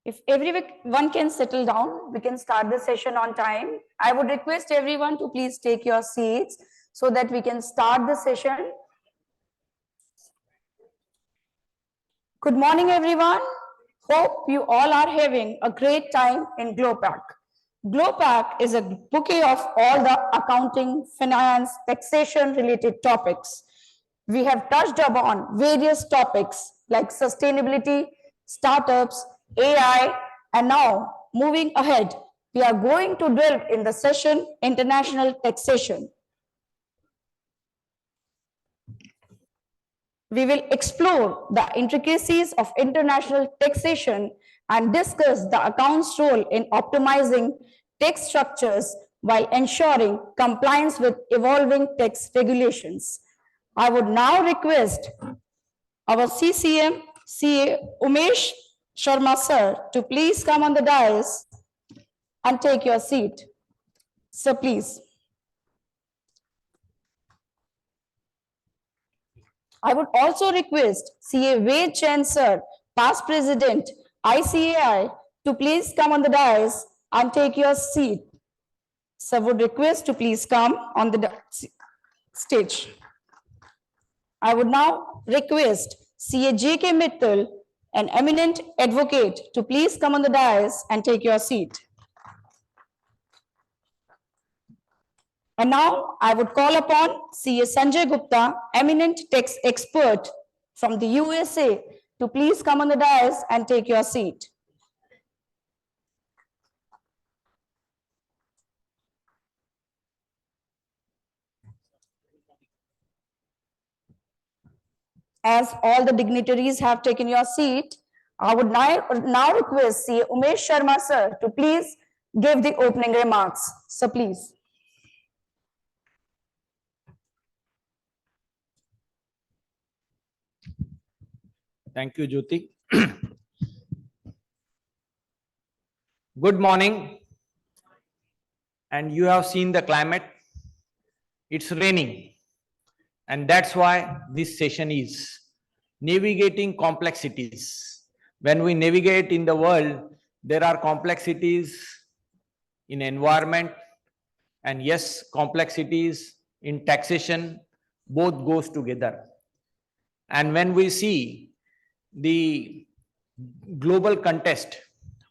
If everyone can settle down, we can start the session on time. I would request everyone to please take your seats so that we can start the session. Good morning, everyone. Hope you all are having a great time in GlowPack. GlowPack is a bouquet of all the accounting, finance, taxation related topics. We have touched upon various topics like sustainability, startups, AI, and now moving ahead, we are going to delve in the session International Taxation. We will explore the intricacies of international taxation and discuss the account's role in optimizing tax structures while ensuring compliance with evolving tax regulations. I would now request our CCM, CA Umesh Sharma sir, to please come on the dais and take your seat. Sir, please. I would also request CA Ved Jain sir, past president, ICAI, to please come on the dais and take your seat. Sir would request to please come on the stage. I would now request CA K Mittal, an eminent advocate, to please come on the dais and take your seat. And now I would call upon CA Sanjay Gupta, Eminent Tax Expert from the USA, to please come on the dais and take your seat. As all the dignitaries have taken your seat, I would now request CA Umesh Sharma sir to please give the opening remarks. So please. Thank you, Jyoti. Good morning. And you have seen the climate. It's raining. And that's why this session is navigating complexities. When we navigate in the world, there are complexities in environment, and yes, complexities in taxation, both goes together. And when we see the global contest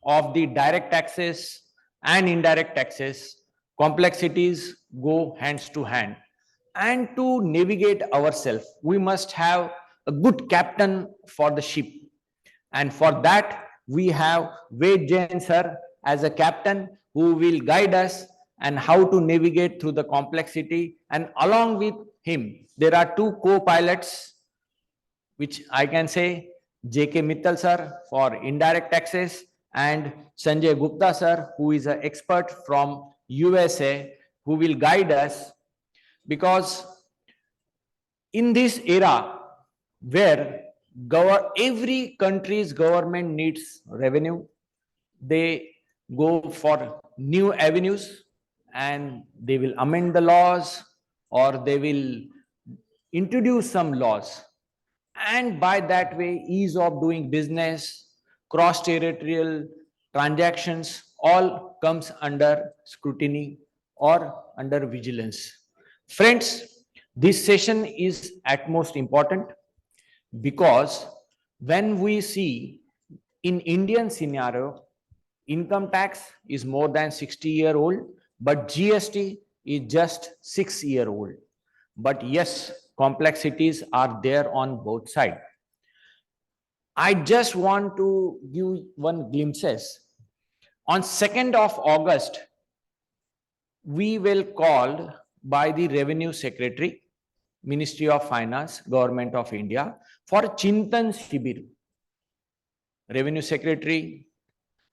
of the direct taxes and indirect taxes, complexities go hands to hand. And to navigate ourselves, we must have a good captain for the ship. And for that, we have Ved Jain sir as a captain who will guide us and how to navigate through the complexity. And along with him, there are two co-pilots, which I can say K Mittal sir for indirect taxes and Sanjay Gupta sir, who is an expert from USA, who will guide us. Because in this era where every country's government needs revenue, they go for new avenues and they will amend the laws or they will introduce some laws. And by that way, ease of doing business, cross-territorial transactions, all comes under scrutiny or under vigilance. Friends, this session is at most important because when we see in Indian scenario, income tax is more than 60-year-old, but GST is just 6-year-old. But yes, complexities are there on both sides. I just want to give one glimpses. On 2nd of August, we will call by the Revenue Secretary, Ministry of Finance, Government of India, for Chintan Shibir. Revenue Secretary,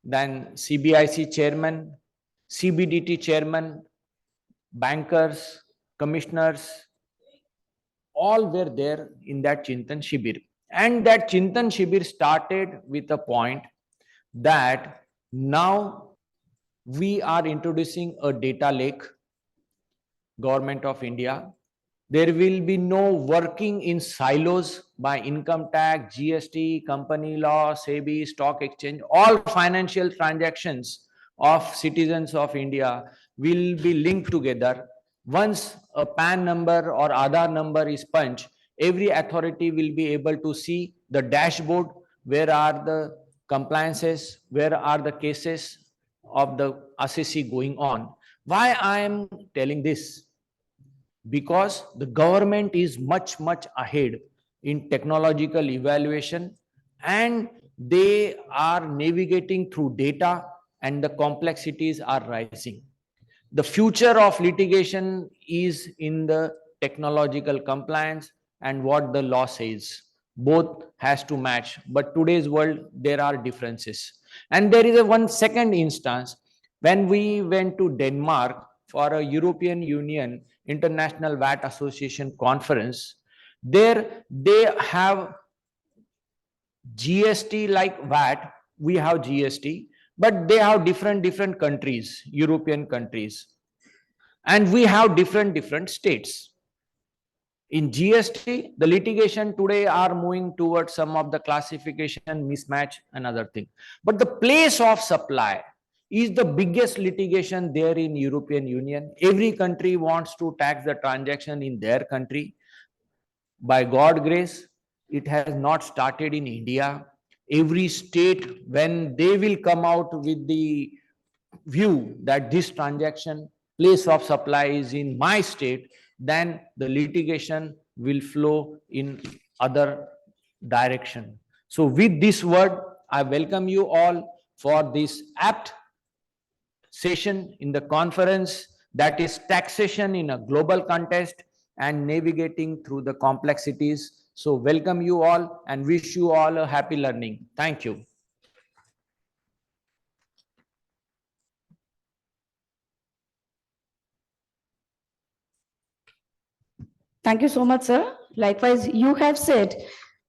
then CBIC Chairman, CBDT Chairman, bankers, commissioners, all were there in that Chintan Shibir. And that Chintan Shibir started with a point that now we are introducing a data lake, Government of India, There will be no working in silos by income tax, GST, company law, SEBI, stock exchange. All financial transactions of citizens of India will be linked together. Once a PAN number or Aadhaar number is punched, every authority will be able to see the dashboard, where are the compliances, where are the cases of the assessee going on. Why I am telling this? Because the government is much ahead in technological evaluation, and they are navigating through data, and the complexities are rising. The future of litigation is in the technological compliance and what the law says. Both has to match, but today's world there are differences. And there is a one second instance when we went to Denmark for a European Union International VAT Association conference. There they have GST like VAT, we have GST, but they have different countries, European countries, and we have different states. In GST, the litigation today are moving towards some of the classification mismatch and other thing. But the place of supply is the biggest litigation there in European Union. Every country wants to tax the transaction in their country. By God grace, it has not started in India. Every state, when they will come out with the view that this transaction place of supply is in my state, then the litigation will flow in other direction. So with this word, I welcome you all for this apt session in the conference, that is taxation in a global context and navigating through the complexities. So welcome you all and wish you all a happy learning. Thank you. Thank you so much, sir. Likewise, you have said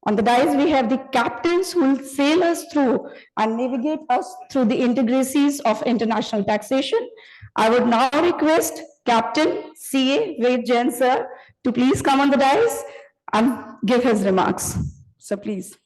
on the dais we have the captains who will sail us through and navigate us through the intricacies of international taxation. I would now request Captain CA Ved Jain, sir, to please come on the dais and give his remarks. So please.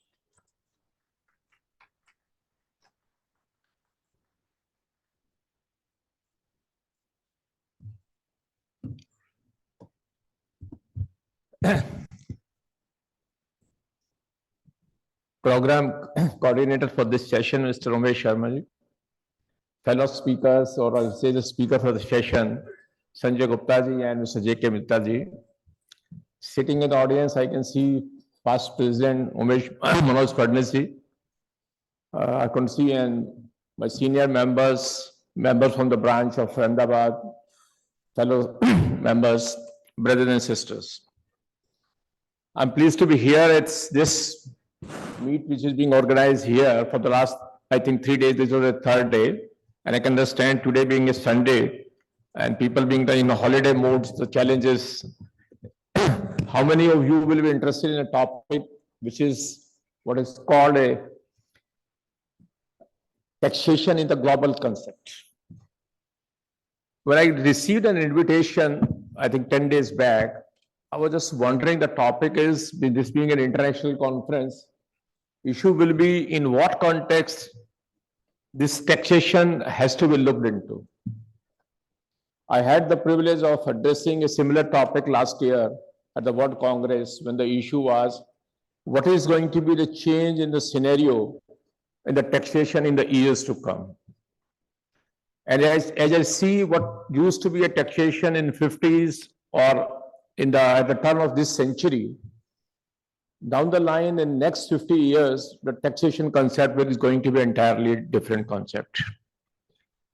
Program coordinator for this session, Mr. Umesh Sharma. Fellow speakers, or I'll say the speaker for the session, Sanjay Gupta ji and Mr. K Mittal. Sitting in the audience, I can see past President Umesh Manoj Fadnis ji. I can see and my senior members from the branch of Ahmedabad, fellow members, brothers and sisters. I'm pleased to be here. It's this meet which is being organized here for the last, I think, 3 days. This was the third day. And I can understand today being a Sunday and people being in a holiday mood, the challenge is how many of you will be interested in a topic which is what is called a taxation in the global concept. When I received an invitation, I think 10 days back, I was just wondering, the topic is, this being an international conference, issue will be in what context this taxation has to be looked into. I had the privilege of addressing a similar topic last year at the World Congress when the issue was, what is going to be the change in the scenario in the taxation in the years to come? And as I see what used to be a taxation in 50s or at the turn of this century, down the line in next 50 years, the taxation concept is going to be entirely different concept.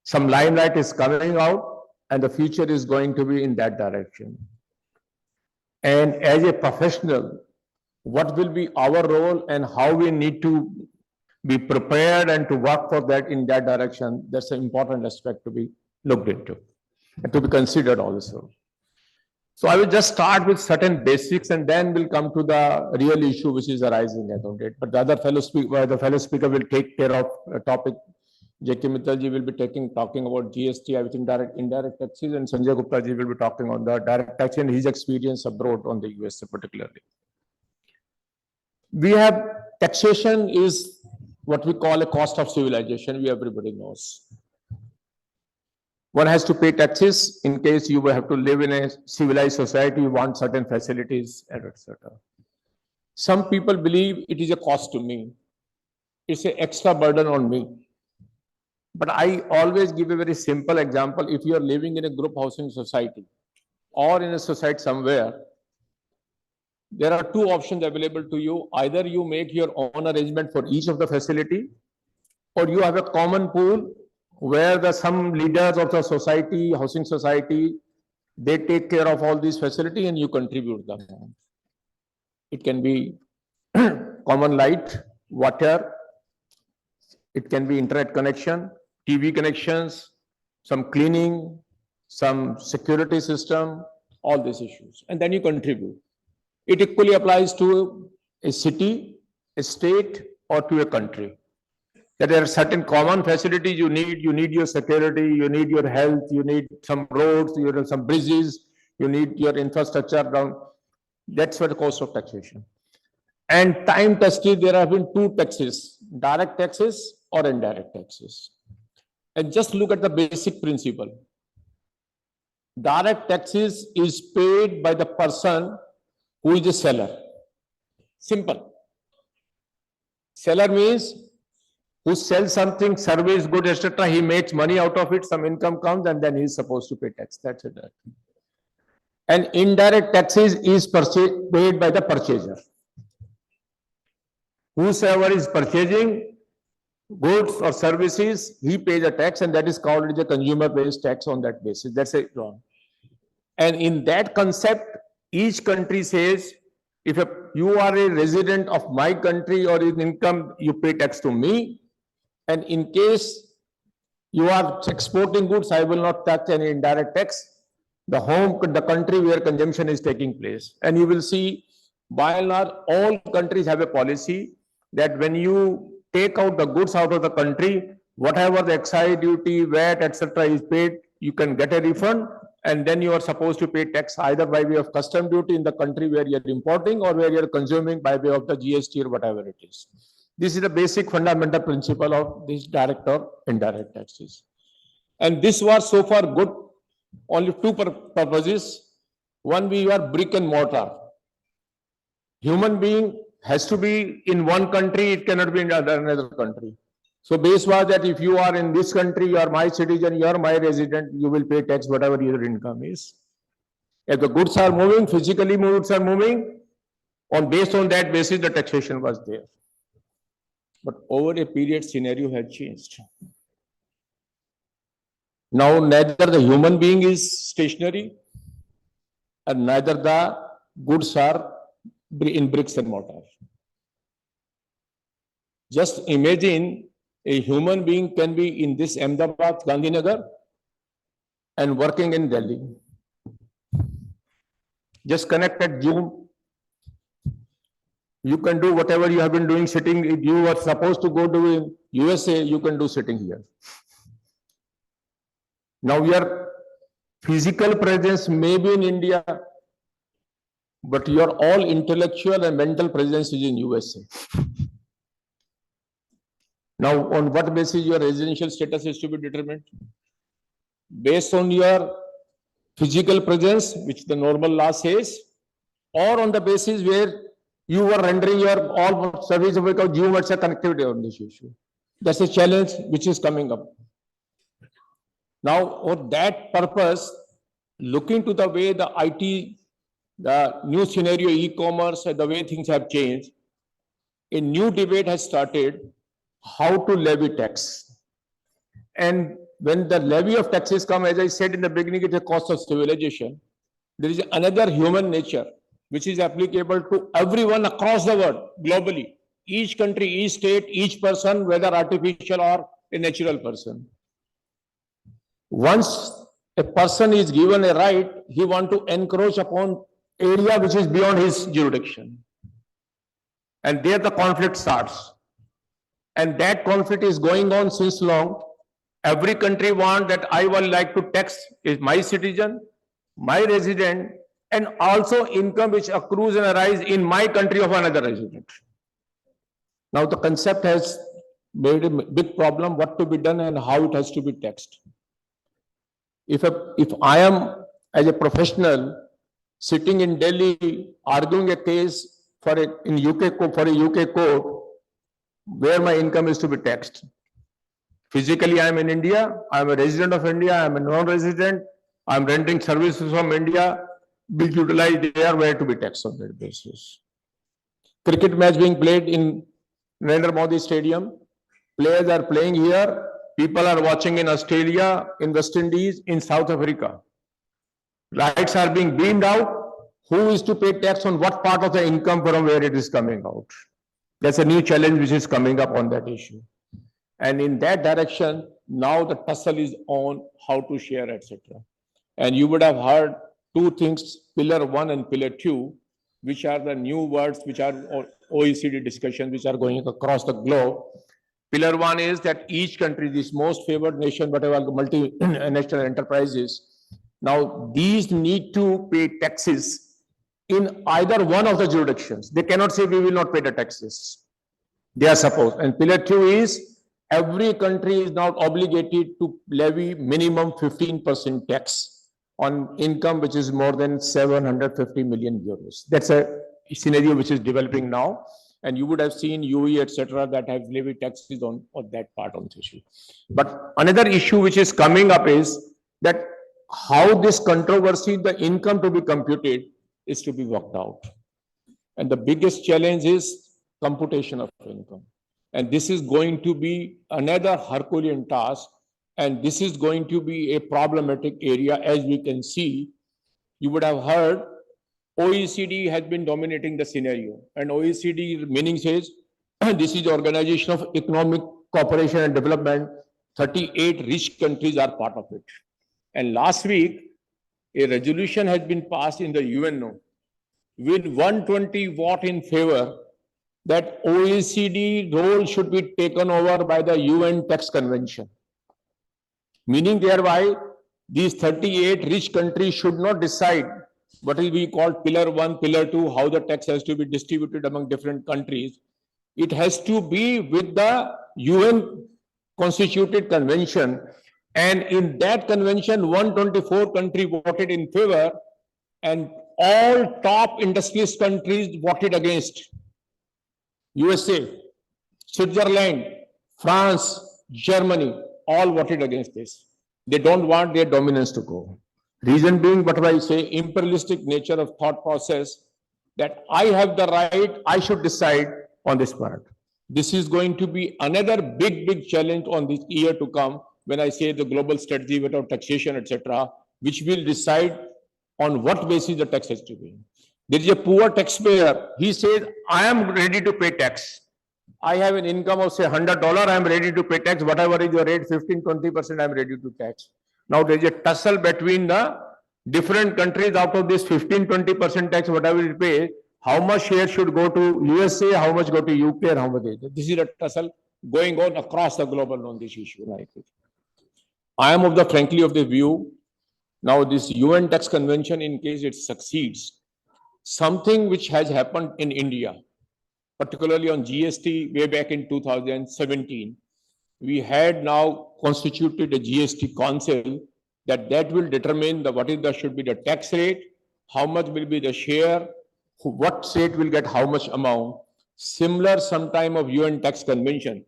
Some limelight is coming out and the future is going to be in that direction. And as a professional, what will be our role and how we need to be prepared and to work for that in that direction, that's an important aspect to be looked into and to be considered also. So I will just start with certain basics and then we'll come to the real issue which is arising out of it. But the fellow speaker will take care of a topic K Mittal ji will be talking about GST, I think direct, indirect taxes, and Sanjay Gupta ji will be talking on the direct tax and his experience abroad on the USA particularly. We have taxation is what we call a cost of civilization. Everybody knows. One has to pay taxes in case you have to live in a civilized society, you want certain facilities, etc. Some people believe it is a cost to me. It's an extra burden on me. But I always give a very simple example. If you are living in a group housing society or in a society somewhere, there are two options available to you. Either you make your own arrangement for each of the facility, or you have a common pool where some leaders of the society, housing society, they take care of all these facilities and you contribute them. It can be common light, water, it can be internet connection, TV connections, some cleaning, some security system, all these issues. And then you contribute. It equally applies to a city, a state, or to a country. That there are certain common facilities you need your security, you need your health, you need some roads, you need some bridges, you need your infrastructure down. That's what the cost of taxation. And time tested, there have been two taxes, direct taxes or indirect taxes. And just look at the basic principle. Direct taxes is paid by the person who is a seller. Simple. Seller means who sells something, service, good, etc. He makes money out of it, some income comes, and then he is supposed to pay tax. That's it. And indirect taxes is paid by the purchaser. Whosoever is purchasing goods or services, he pays a tax, and that is called the consumer-based tax on that basis. That's it. And in that concept, each country says, if you are a resident of my country or in income, you pay tax to me. And in case you are exporting goods, I will not tax any indirect tax. The country where consumption is taking place. And you will see, by and large, all countries have a policy that when you take out the goods out of the country, whatever the excise duty, VAT, etc. is paid, you can get a refund, and then you are supposed to pay tax either by way of custom duty in the country where you are importing or where you are consuming by way of the GST or whatever it is. This is the basic fundamental principle of these direct or indirect taxes. And this was so far good, only two purposes. One, we are brick and mortar. Human being has to be in one country, it cannot be in another country. So base was that if you are in this country, you are my citizen, you are my resident, you will pay tax whatever your income is. If the goods are moving, physically goods are moving, based on that basis, the taxation was there. But over a period, scenario had changed. Now, neither the human being is stationary, and neither the goods are in bricks and mortar. Just imagine a human being can be in this Ahmedabad, Gandhinagar, and working in Delhi. Just connect at Zoom. You can do whatever you have been doing sitting. If you are supposed to go to USA, you can do sitting here. Now your physical presence may be in India, but your all intellectual and mental presence is in USA. Now, on what basis your residential status is to be determined? Based on your physical presence, which the normal law says, or on the basis where you were rendering your all service because geometric connectivity on this issue. That's a challenge which is coming up. Now, for that purpose, looking to the way the IT, the new scenario, e-commerce, and the way things have changed, a new debate has started how to levy tax. And when the levy of taxes come, as I said in the beginning, it's a cost of civilization. There is another human nature which is applicable to everyone across the world, globally. Each country, each state, each person, whether artificial or a natural person. Once a person is given a right, he wants to encroach upon area which is beyond his jurisdiction. And there the conflict starts. And that conflict is going on since long. Every country wants that I would like to tax is my citizen, my resident, and also income which accrues and arise in my country of another resident. Now the concept has made a big problem what to be done and how it has to be taxed. If I am as a professional sitting in Delhi arguing a case for a UK court where my income is to be taxed. Physically, I am in India. I am a resident of India. I am a non-resident. I am renting services from India. Be utilized there where to be taxed on that basis. Cricket match being played in Narendra Modi Stadium. Players are playing here. People are watching in Australia, in West Indies, in South Africa. Rights are being beamed out. Who is to pay tax on what part of the income from where it is coming out? That's a new challenge which is coming up on that issue. And in that direction, now the tussle is on how to share, etc. And you would have heard two things, pillar 1 and pillar 2, which are the new words, which are OECD discussions, which are going across the globe. Pillar 1 is that each country, this most favored nation, whatever the multinational enterprises, now these need to pay taxes in either one of the jurisdictions. They cannot say we will not pay the taxes. They are supposed. And pillar 2 is every country is now obligated to levy minimum 15% tax on income which is more than 750 million euros. That's a scenario which is developing now. And you would have seen UE, etc., that have levied taxes on that part on this issue. But another issue which is coming up is that how this controversy, the income to be computed, is to be worked out. And the biggest challenge is computation of income. And this is going to be another Herculean task. And this is going to be a problematic area, as we can see. You would have heard OECD has been dominating the scenario. And OECD meaning says, this is the Organization of Economic Cooperation and Development. 38 rich countries are part of it. And last week, a resolution has been passed in the UNO with 120 vote in favor that OECD role should be taken over by the UN Tax Convention. Meaning thereby, these 38 rich countries should not decide what will be called pillar 1, pillar 2, how the tax has to be distributed among different countries. It has to be with the UN constituted convention. And in that convention, 124 countries voted in favor and all top industrialist countries voted against. USA, Switzerland, France, Germany, all voted against this. They don't want their dominance to go. Reason being, what I say, imperialistic nature of thought process, that I have the right, I should decide on this part. This is going to be another big challenge on this year to come, when I say the global strategy without taxation, etc., which will decide on what basis the tax has to be. There is a poor taxpayer. He says, I am ready to pay tax. I have an income of say $100. I am ready to pay tax. Whatever is your rate, 15-20%, I am ready to tax. Now there is a tussle between the different countries. Out of this 15-20% tax, whatever you pay, how much share should go to USA, how much go to UK, and how much is. This is a tussle going on across the global on this issue. Like it. I am frankly of the view, now this UN Tax Convention, in case it succeeds, something which has happened in India, particularly on GST way back in 2017, we had now constituted a GST council that will determine should be the tax rate, how much will be the share, what state will get how much amount. Similar sometime of UN Tax Convention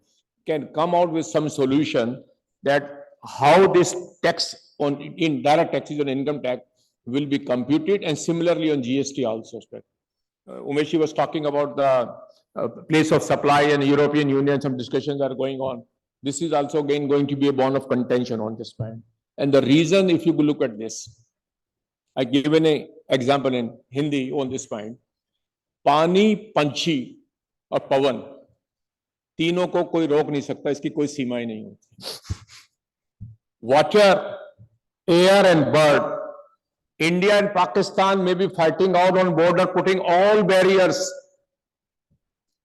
can come out with some solution that how this tax on indirect taxes on income tax will be computed, and similarly on GST also. Umesh was talking about the place of supply and European Union, some discussions are going on. This is also again going to be a bone of contention on this point. And the reason, if you look at this, I give an example in Hindi on this point. पानी, पंछी और पवन, तीनों को कोई रोक नहीं सकता, इसकी कोई सीमाएं नहीं होती. Water, air and bird. India and Pakistan may be fighting out on border, putting all barriers.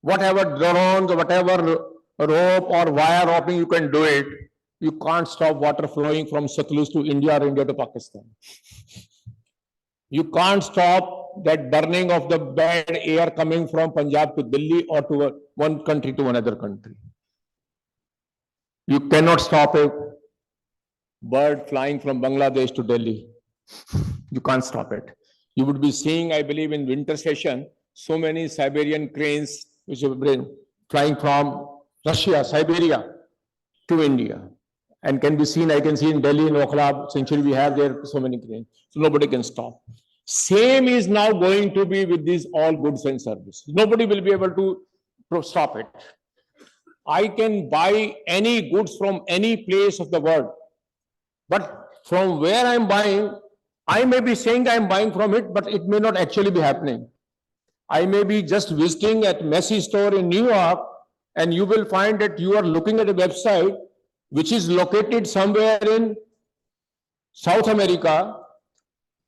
Whatever drones or whatever rope or wire roping, you can do it. You can't stop water flowing from Satluj to India or India to Pakistan. You can't stop that burning of the bad air coming from Punjab to Delhi or to one country to another country. You cannot stop a bird flying from Bangladesh to Delhi. You can't stop it. You would be seeing, I believe, in winter session, so many Siberian cranes which have been flying from Russia, Siberia to India. And can be seen, I can see in Delhi, in Okhla Century, we have there so many cranes. So nobody can stop. Same is now going to be with these all goods and services. Nobody will be able to stop it. I can buy any goods from any place of the world. But from where I'm buying, I may be saying I'm buying from it, but it may not actually be happening. I may be just visiting at Macy's store in New York, and you will find that you are looking at a website which is located somewhere in South America,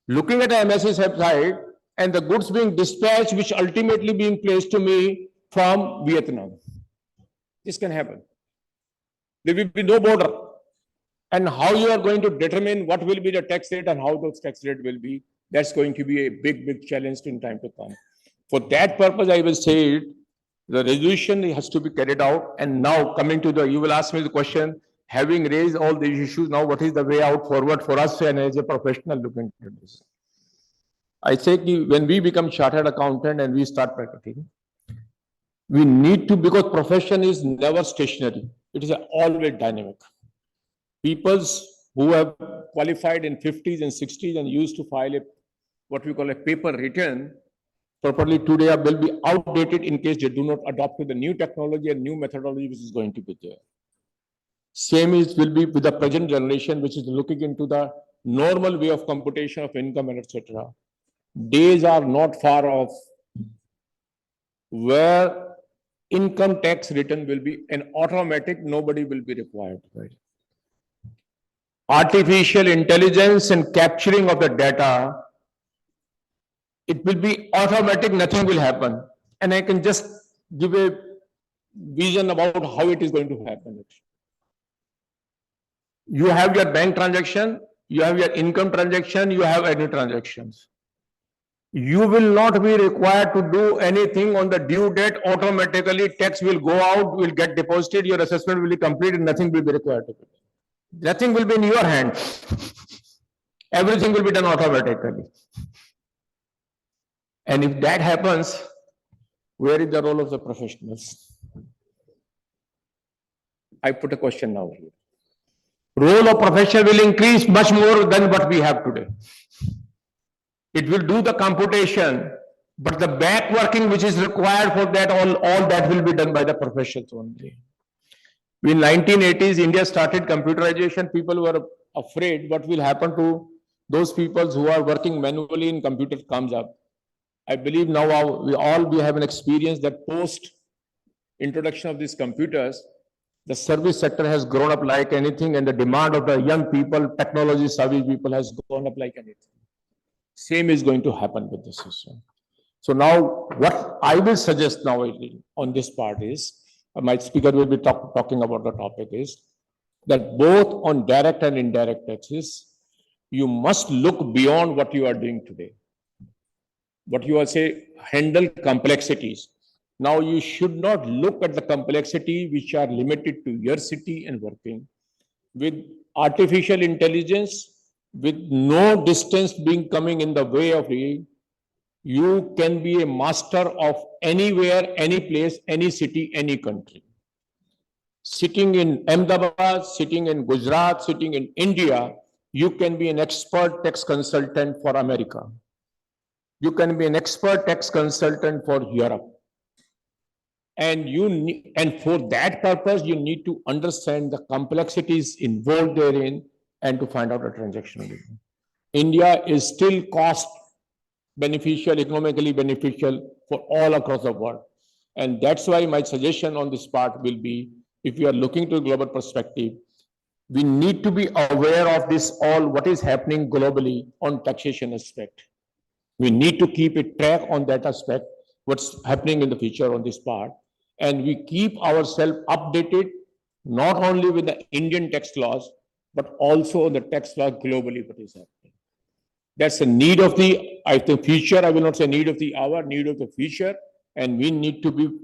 looking at a Macy's website, and the goods being dispatched, which ultimately being placed to me from Vietnam. This can happen. There will be no border. And how you are going to determine what will be the tax rate and how those tax rate will be, that's going to be a big, big challenge in time to come. For that purpose, I will say the resolution has to be carried out. And now coming to you will ask me the question, having raised all these issues, now what is the way out forward for us and as a professional looking into this? I say when we become chartered accountant and we start practicing, we need to, because profession is never stationary. It is always dynamic. People who have qualified in 50s and 60s and used to file what we call a paper return properly today will be outdated in case they do not adopt to the new technology and new methodology which is going to be there. Same will be with the present generation, which is looking into the normal way of computation of income and etc. Days are not far off where income tax return will be an automatic, nobody will be required. Right? Artificial intelligence and capturing of the data, it will be automatic, nothing will happen. And I can just give a vision about how it is going to happen. You have your bank transaction, you have your income transaction, you have any transactions. You will not be required to do anything on the due date. Automatically, tax will go out, will get deposited, your assessment will be completed, nothing will be required to be done. Nothing will be in your hand. Everything will be done automatically. And if that happens, where is the role of the professionals? I put a question now here. Role of professional will increase much more than what we have today. It will do the computation, but the back working which is required for that, all that will be done by the professionals only. In 1980s, India started computerization. People were afraid what will happen to those people who are working manually in computer comes up. I believe now we have an experience that post introduction of these computers, the service sector has grown up like anything, and the demand of the young people, technology savvy people has gone up like anything. Same is going to happen with the system. So now what I will suggest now on this part is, my speaker will be talking about the topic is that both on direct and indirect taxes, you must look beyond what you are doing today. What you are handle complexities. Now you should not look at the complexity which are limited to your city and working. With artificial intelligence, with no distance being coming in the way of it, you can be a master of anywhere, any place, any city, any country. Sitting in Ahmedabad, sitting in Gujarat, sitting in India, you can be an expert tax consultant for America. You can be an expert tax consultant for Europe. And for that purpose, you need to understand the complexities involved therein and to find out a transaction. India is still cost beneficial, economically beneficial for all across the world. And that's why my suggestion on this part will be, if we are looking to a global perspective, we need to be aware of this what is happening globally on taxation aspect. We need to keep a track on that aspect, what's happening in the future on this part. And we keep ourselves updated not only with the Indian tax laws, but also the tax law globally what is happening. That's the need of the, I think, future. I will not say need of the hour, need of the future. And we need to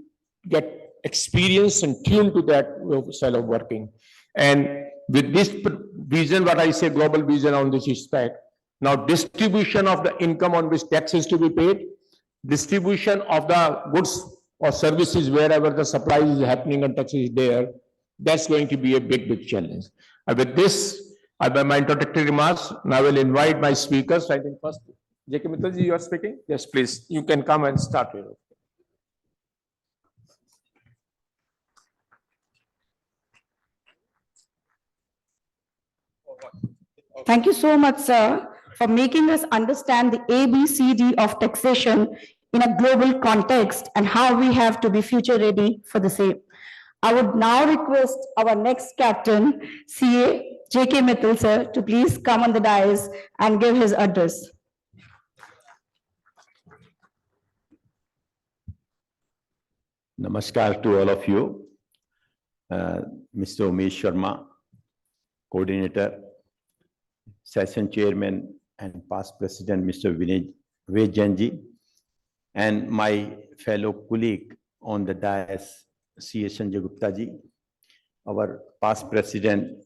get experience and tune to that style of working. And with this vision, what I say, global vision on this respect, now distribution of the income on which tax is to be paid, distribution of the goods or services wherever the supply is happening and tax is there, that's going to be a big challenge. With this, I have my introductory remarks. Now I will invite my speakers. I think first, K Mittal, you are speaking? Yes, please. You can come and start here. Thank you so much, sir, for making us understand the ABCD of taxation in a global context and how we have to be future ready for the same. I would now request our next captain, CA K Mittal, sir, to please come on the dais and give his address. Namaskar to all of you. Mr. Umesh Sharma, coordinator, session chairman and past president, Mr. Ved Jain, and my fellow colleague on the dais, CA Sanjay Gupta ji, our past president,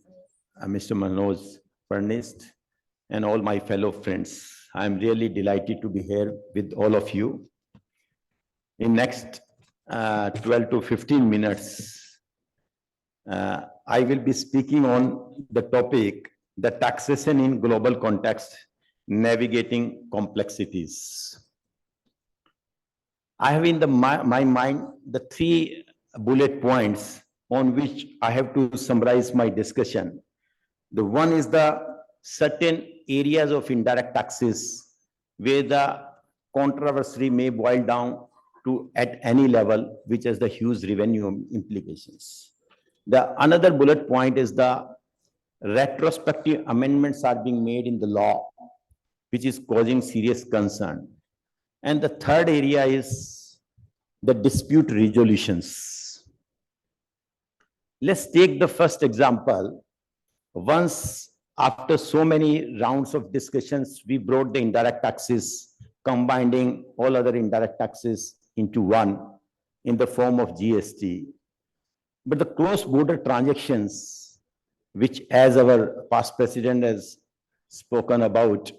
Mr. Manoj Furnist, and all my fellow friends. I'm really delighted to be here with all of you. In next 12 to 15 minutes, I will be speaking on the topic, the taxation in global context, navigating complexities. I have in my mind the 3 bullet points on which I have to summarize my discussion. The one is the certain areas of indirect taxes where the controversy may boil down to at any level, which has the huge revenue implications. The another bullet point is the retrospective amendments are being made in the law, which is causing serious concern. And the third area is the dispute resolutions. Let's take the first example. Once after so many rounds of discussions, we brought the indirect taxes, combining all other indirect taxes into one in the form of GST. But the cross-border transactions, which as our past president has spoken about,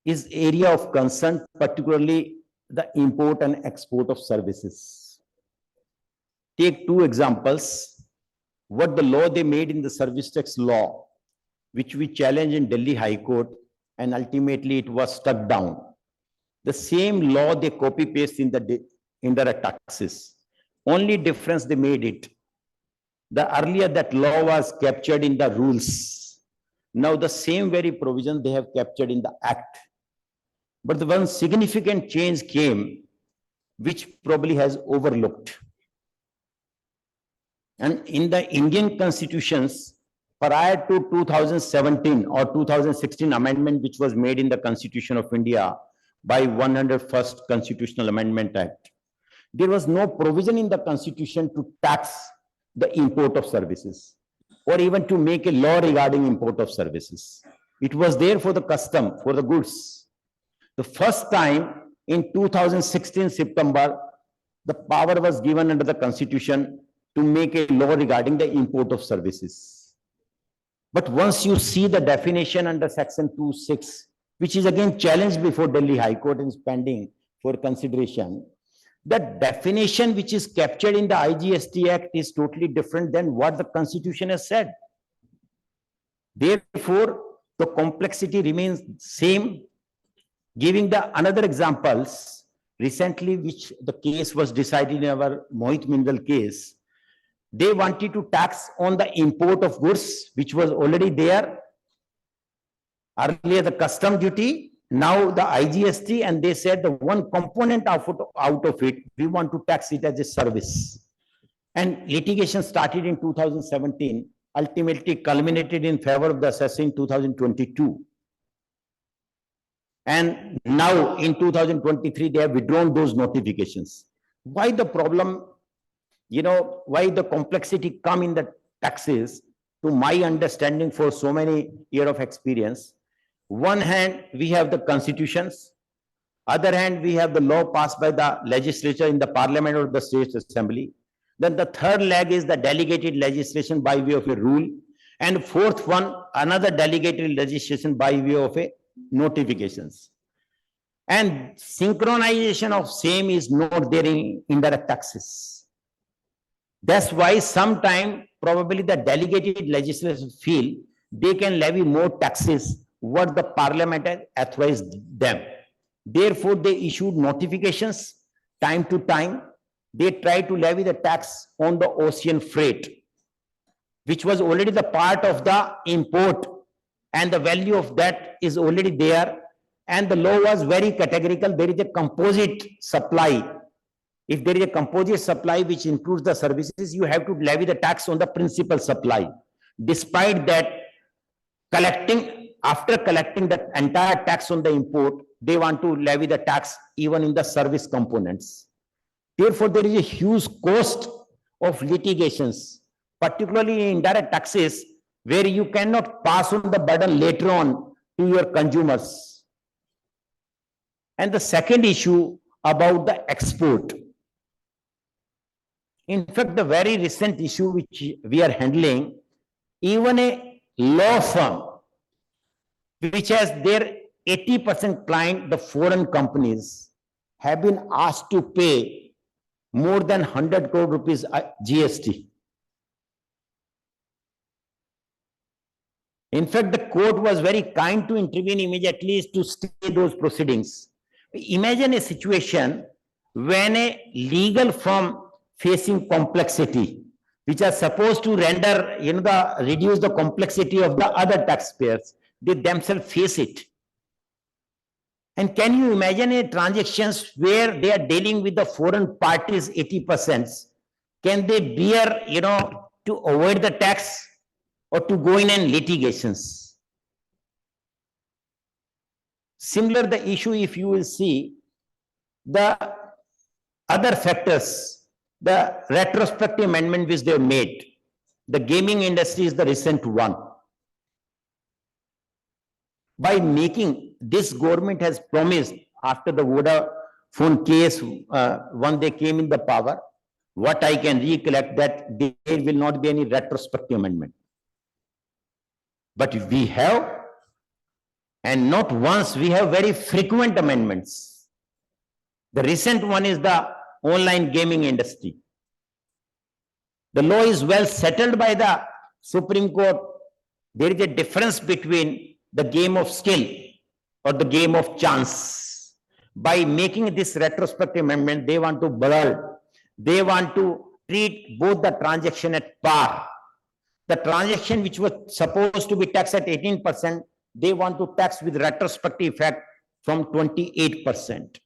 is area of concern, particularly the import and export of services. Take 2 examples. What the law they made in the service tax law, which we challenged in Delhi High Court, and ultimately it was struck down. The same law they copy paste in the indirect taxes. Only difference they made it. The earlier that law was captured in the rules. Now the same very provision they have captured in the act. But the one significant change came, which probably has overlooked. And in the Indian constitutions, prior to 2017 or 2016 amendment, which was made in the Constitution of India by 101st Constitutional Amendment Act, there was no provision in the Constitution to tax the import of services or even to make a law regarding import of services. It was there for the custom, for the goods. The first time in 2016 September, the power was given under the Constitution to make a law regarding the import of services. But once you see the definition under section 2(6), which is again challenged before Delhi High Court and is pending for consideration, the definition which is captured in the IGST Act is totally different than what the Constitution has said. Therefore, the complexity remains same. Giving the another examples, recently which the case was decided in our Mohit Mindal case, they wanted to tax on the import of goods, which was already there. Earlier the custom duty, now the IGST, and they said the one component out of it, we want to tax it as a service. And litigation started in 2017, ultimately culminated in favor of the assessor in 2022. And now in 2023, they have withdrawn those notifications. Why the problem why the complexity come in the taxes, to my understanding for so many years of experience. One hand, we have the constitutions. Other hand, we have the law passed by the legislature in the parliament or the state assembly. Then the third leg is the delegated legislation by way of a rule. And fourth one, another delegated legislation by way of a notifications. And synchronization of same is not there in indirect taxes. That's why sometime probably the delegated legislation feel they can levy more taxes what the parliament has authorized them. Therefore, they issued notifications time to time. They tried to levy the tax on the ocean freight, which was already the part of the import, and the value of that is already there. And the law was very categorical. There is a composite supply. If there is a composite supply which includes the services, you have to levy the tax on the principal supply. Despite that, after collecting the entire tax on the import, they want to levy the tax even in the service components. Therefore, there is a huge cost of litigations, particularly in indirect taxes, where you cannot pass on the burden later on to your consumers. And the second issue about the export. In fact, the very recent issue which we are handling, even a law firm which has their 80% client, the foreign companies, have been asked to pay more than 100 crore rupees GST. In fact, the court was very kind to intervene immediately to stay those proceedings. Imagine a situation when a legal firm facing complexity, which are supposed to render, reduce the complexity of the other taxpayers, they themselves face it. And can you imagine a transactions where they are dealing with the foreign parties 80%? Can they bear, to avoid the tax or to go in and litigations? Similar the issue, if you will see, the other factors, the retrospective amendment which they have made, the gaming industry is the recent one. By making, this government has promised after the Vodafone case, when they came in the power, what I can recollect that there will not be any retrospective amendment. But we have, and not once, we have very frequent amendments. The recent one is the online gaming industry. The law is well settled by the Supreme Court. There is a difference between the game of skill or the game of chance. By making this retrospective amendment, they want to blur. They want to treat both the transaction at par. The transaction which was supposed to be taxed at 18%, they want to tax with retrospective effect from 28%.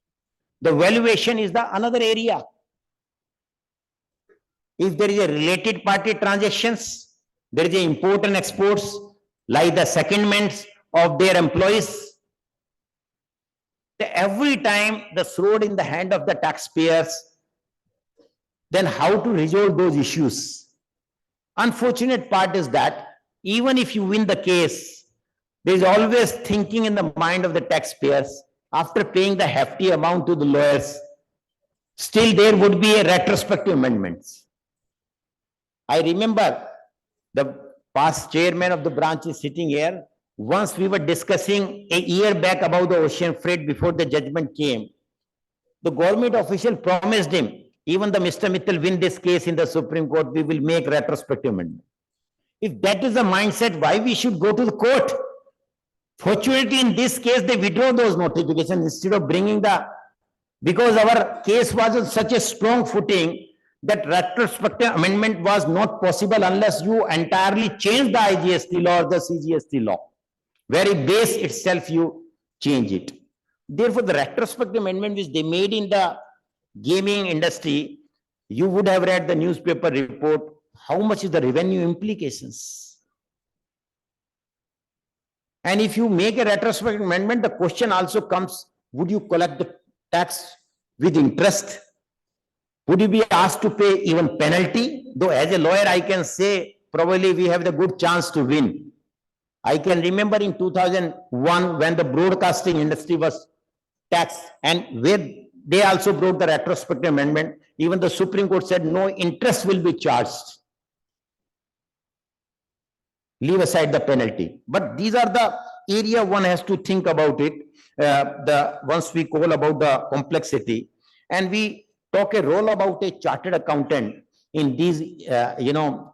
The valuation is the another area. If there is a related party transactions, there is a import and exports, like the secondments of their employees. Every time the sword in the hand of the taxpayers, then how to resolve those issues? Unfortunate part is that even if you win the case, there is always thinking in the mind of the taxpayers, after paying the hefty amount to the lawyers, still there would be a retrospective amendments. I remember the past chairman of the branch is sitting here. Once we were discussing a year back about the ocean freight before the judgment came. The government official promised him, even the Mr. Mittal win this case in the Supreme Court, we will make retrospective amendment. If that is the mindset, why we should go to the court? Fortunately, in this case, they withdraw those notifications instead of bringing because our case was on such a strong footing that retrospective amendment was not possible unless you entirely change the IGST law or the CGST law. Very base itself, you change it. Therefore, the retrospective amendment which they made in the gaming industry, you would have read the newspaper report, how much is the revenue implications? And if you make a retrospective amendment, the question also comes, would you collect the tax with interest? Would you be asked to pay even penalty? Though as a lawyer, I can say probably we have the good chance to win. I can remember in 2001 when the broadcasting industry was taxed and where they also brought the retrospective amendment. Even the Supreme Court said no interest will be charged. Leave aside the penalty. But these are the area one has to think about it. Once we call about the complexity and we talk a role about a chartered accountant in these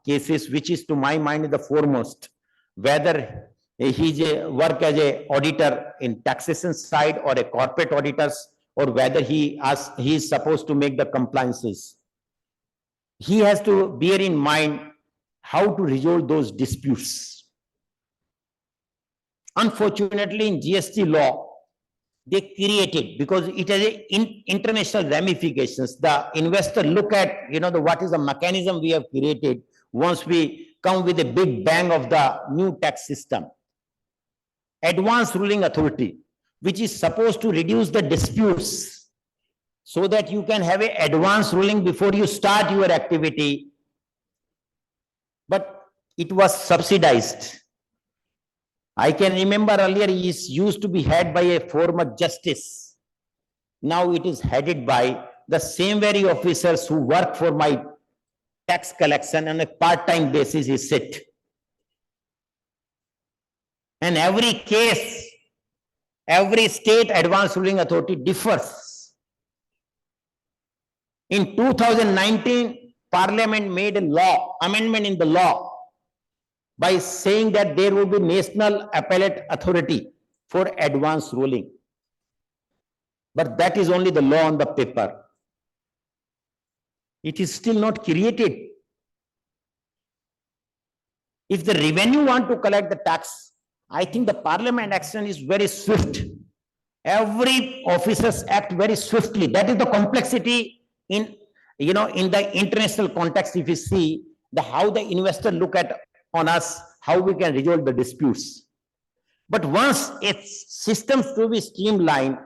cases, which is to my mind the foremost, whether he work as a auditor in taxation side or a corporate auditors, or whether he is supposed to make the compliances. He has to bear in mind how to resolve those disputes. Unfortunately, in GST law, they created, because it has international ramifications. The investor look at, what is the mechanism we have created once we come with a big bang of the new tax system. Advanced ruling authority, which is supposed to reduce the disputes so that you can have an advanced ruling before you start your activity. But it was subsidized. I can remember earlier it used to be headed by a former justice. Now it is headed by the same very officers who work for my tax collection on a part-time basis is sit. And every case, every state advanced ruling authority differs. In 2019, Parliament made a law, amendment in the law, by saying that there will be National Appellate Authority for advanced ruling. But that is only the law on the paper. It is still not created. If the revenue want to collect the tax, I think the Parliament action is very swift. Every officers act very swiftly. That is the complexity in the international context. If you see how the investor look at on us, how we can resolve the disputes. But once its systems to be streamlined,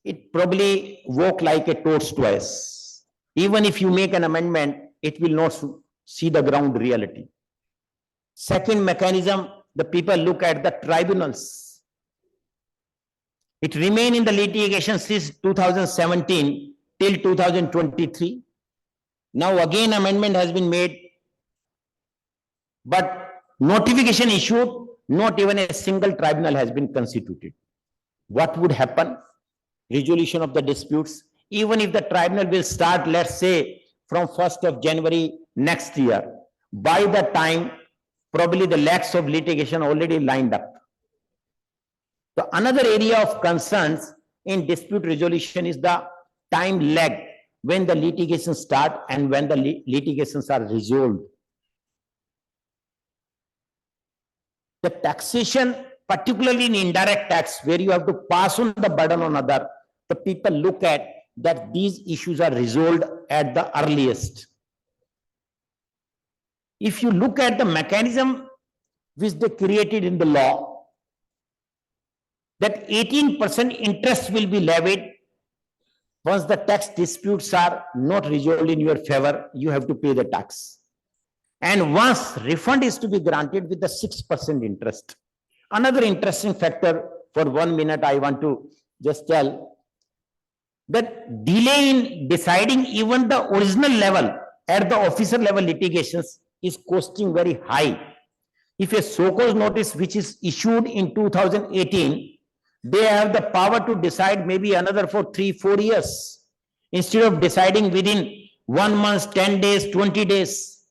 it probably work like a tortoise. Even if you make an amendment, it will not see the ground reality. Second mechanism, the people look at the tribunals. It remained in the litigation since 2017 till 2023. Now again amendment has been made, but notification issued, not even a single tribunal has been constituted. What would happen? Resolution of the disputes. Even if the tribunal will start, let's say, from 1st of January next year, by the time, probably the lakhs of litigation already lined up. So another area of concerns in dispute resolution is the time lag when the litigation start and when the litigations are resolved. The taxation, particularly in indirect tax, where you have to pass on the burden on other, the people look at that these issues are resolved at the earliest. If you look at the mechanism which they created in the law, that 18% interest will be levied once the tax disputes are not resolved in your favor, you have to pay the tax. And once refund is to be granted with the 6% interest. Another interesting factor, for 1 minute, I want to just tell that delay in deciding even the original level at the officer level litigations is costing very high. If a so-called notice which is issued in 2018, they have the power to decide maybe another for 3-4 years instead of deciding within 1 month, 10 days, 20 days.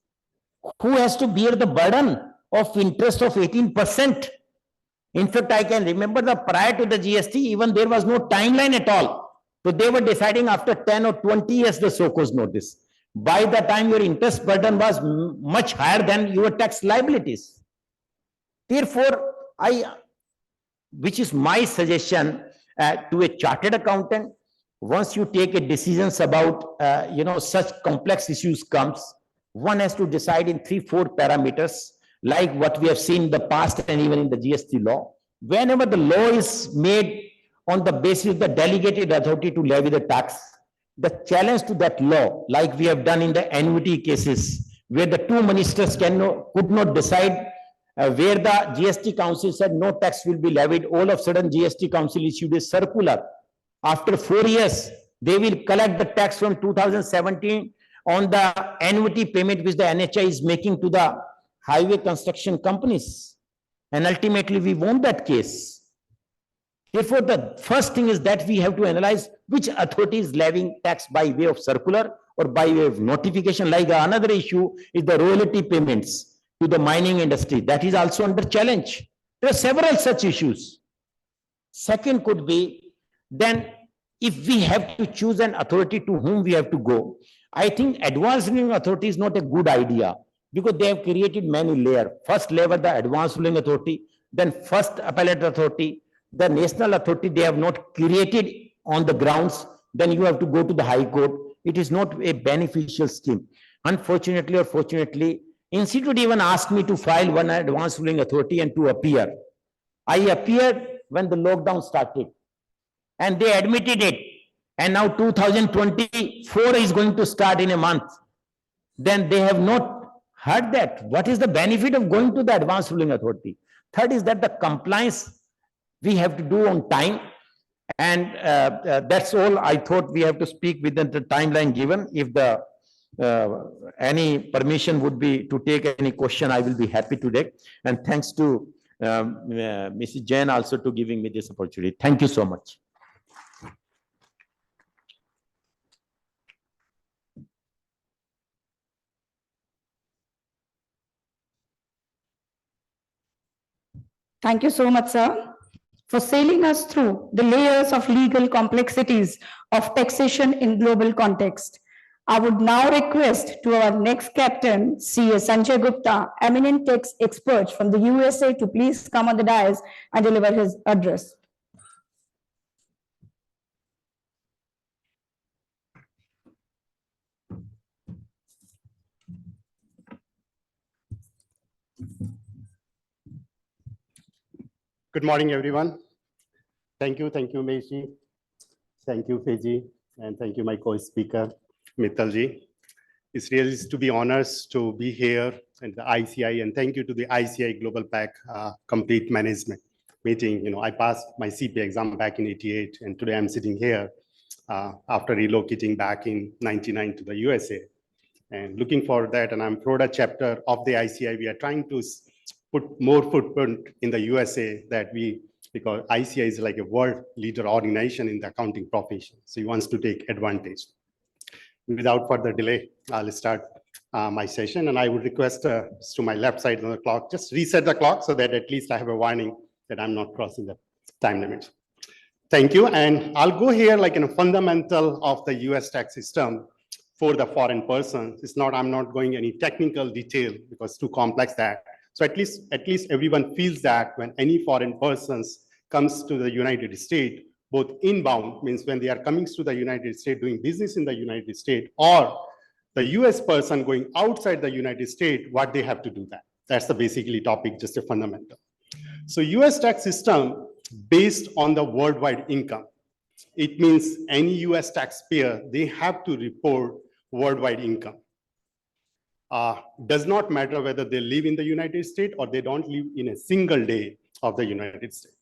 Who has to bear the burden of interest of 18%? In fact, I can remember that prior to the GST, even there was no timeline at all. So they were deciding after 10 or 20 years the so-called notice. By the time your interest burden was much higher than your tax liabilities. Therefore, which is my suggestion to a chartered accountant, once you take a decisions about such complex issues comes, one has to decide in 3-4 parameters, like what we have seen in the past and even in the GST law. Whenever the law is made on the basis of the delegated authority to levy the tax, the challenge to that law, like we have done in the annuity cases, where the two ministers could not decide where the GST Council said no tax will be levied. All of a sudden, GST Council issued a circular. After 4 years, they will collect the tax from 2017 on the annuity payment which the NHI is making to the highway construction companies. And ultimately, we won that case. Therefore, the first thing is that we have to analyze which authority is levying tax by way of circular or by way of notification. Like another issue is the royalty payments to the mining industry. That is also under challenge. There are several such issues. Second could be, then if we have to choose an authority to whom we have to go, I think advanced ruling authority is not a good idea because they have created many layers. First level, the advanced ruling authority, then first appellate authority, the national authority they have not created on the grounds, then you have to go to the High Court. It is not a beneficial scheme. Unfortunately or fortunately, Institute even asked me to file one advanced ruling authority and to appear. I appeared when the lockdown started and they admitted it. And now 2024 is going to start in a month. Then they have not heard that. What is the benefit of going to the advanced ruling authority? Third is that the compliance we have to do on time. And that's all I thought we have to speak within the timeline given. If the any permission would be to take any question, I will be happy to take. And thanks to Mrs. Jain also to giving me this opportunity. Thank you so much. Thank you so much, sir, for sailing us through the layers of legal complexities of taxation in global context. I would now request to our next captain, CA Sanjay Gupta, Eminent Tax Expert from the USA, to please come on the dais and deliver his address. Good morning, everyone. Thank you, Umesh ji. Thank you, Feji, and thank you, my co-speaker, Mittal ji. It's really to be honored to be here at the ICAI, and thank you to the ICAI Global Pack Complete Management meeting. You know, I passed my CPA exam back in '88, and today I'm sitting here after relocating back in '99 to the USA, and looking for that. And I'm proud chapter of the ICAI. We are trying to put more footprint in the USA because ICAI is like a world leader organization in the accounting profession. So he wants to take advantage. Without further delay, I'll start my session, and I would request to my left side on the clock, just reset the clock so that at least I have a warning that I'm not crossing the time limit. Thank you, and I'll go here like in a fundamental of the US tax system for the foreign person. I'm not going any technical detail because it's too complex that. So at least everyone feels that when any foreign persons comes to the United States, both inbound, means when they are coming to the United States, doing business in the United States, or the US person going outside the United States, what they have to do that. That's the basically topic, just a fundamental. So US tax system based on the worldwide income. It means any US taxpayer, they have to report worldwide income. Does not matter whether they live in the United States or they don't live in a single day of the United States.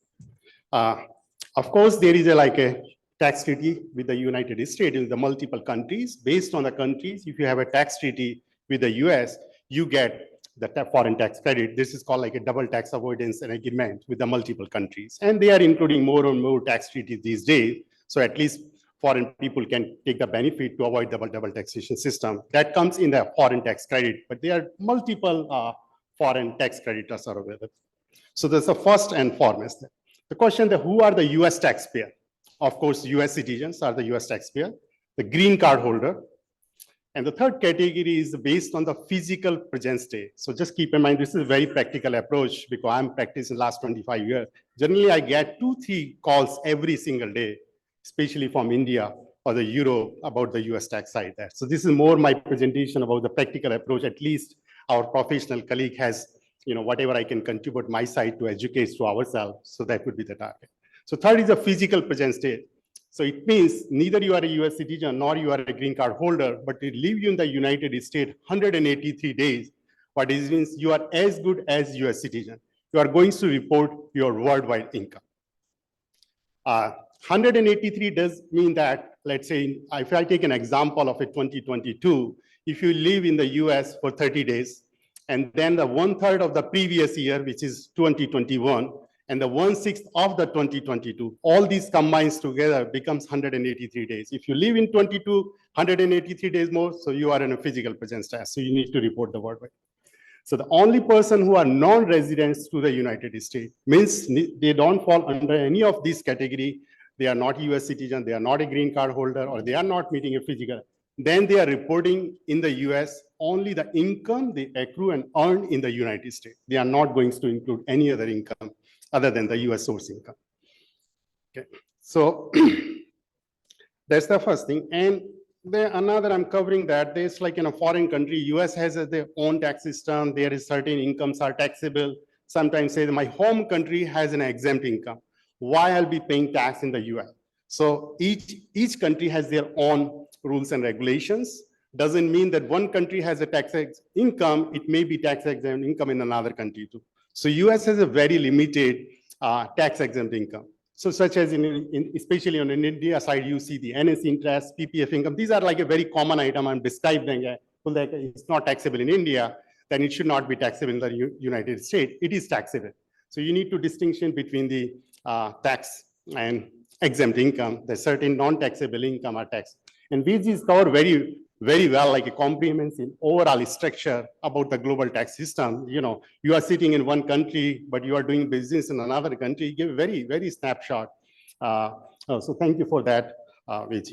Of course, there is a tax treaty with the United States in the multiple countries. Based on the countries, if you have a tax treaty with the US, you get the foreign tax credit. This is called like a double tax avoidance and agreement with the multiple countries. And they are including more and more tax treaties these days. So at least foreign people can take the benefit to avoid the double taxation system. That comes in the foreign tax credit, but there are multiple foreign tax creditors are available. So that's the first and foremost. The question that who are the US taxpayer? Of course, US citizens are the US taxpayer, the green card holder. And the third category is based on the physical presence day. So just keep in mind, this is a very practical approach because I'm practicing last 25 years. Generally, I get 2-3 calls every single day, especially from India or the Europe about the US tax side there. So this is more my presentation about the practical approach. At least our professional colleague has, whatever I can contribute my side to educate to ourselves. So that would be the target. So third is the physical presence day. So it means neither you are a US citizen nor you are a green card holder, but you live in the United States 183 days. What it means you are as good as US citizen. You are going to report your worldwide income. 183 does mean that, let's say, if I take an example of a 2022, if you live in the US for 30 days, and then the 1/3 of the previous year, which is 2021, and the 1/6 of the 2022, all these combines together becomes 183 days. If you live in 22, 183 days more, so you are in a physical presence test, so you need to report the worldwide. So the only person who are non-residents to the United States means they don't fall under any of these category. They are not US citizen, they are not a green card holder, or they are not meeting a physical. Then they are reporting in the US only the income they accrue and earn in the United States. They are not going to include any other income other than the US source income. Okay, so that's the first thing. And there another I'm covering that there's like in a foreign country, US has their own tax system. There is certain incomes are taxable. Sometimes say that my home country has an exempt income. Why I'll be paying tax in the US? So each country has their own rules and regulations. Doesn't mean that one country has a tax income, it may be tax exempt income in another country too. So US has a very limited tax exempt income. So such as especially on an India side, you see the NS interest, PPF income. These are like a very common item. I'm describing it. Like it's not taxable in India, then it should not be taxable in the United States. It is taxable. So you need to distinction between the tax and exempt income. The certain non-taxable income are taxed. And these is covered very, very well, like a comprehensive overall structure about the global tax system. You know, you are sitting in one country, but you are doing business in another country. Give a very, very snapshot. So thank you for that, Ved.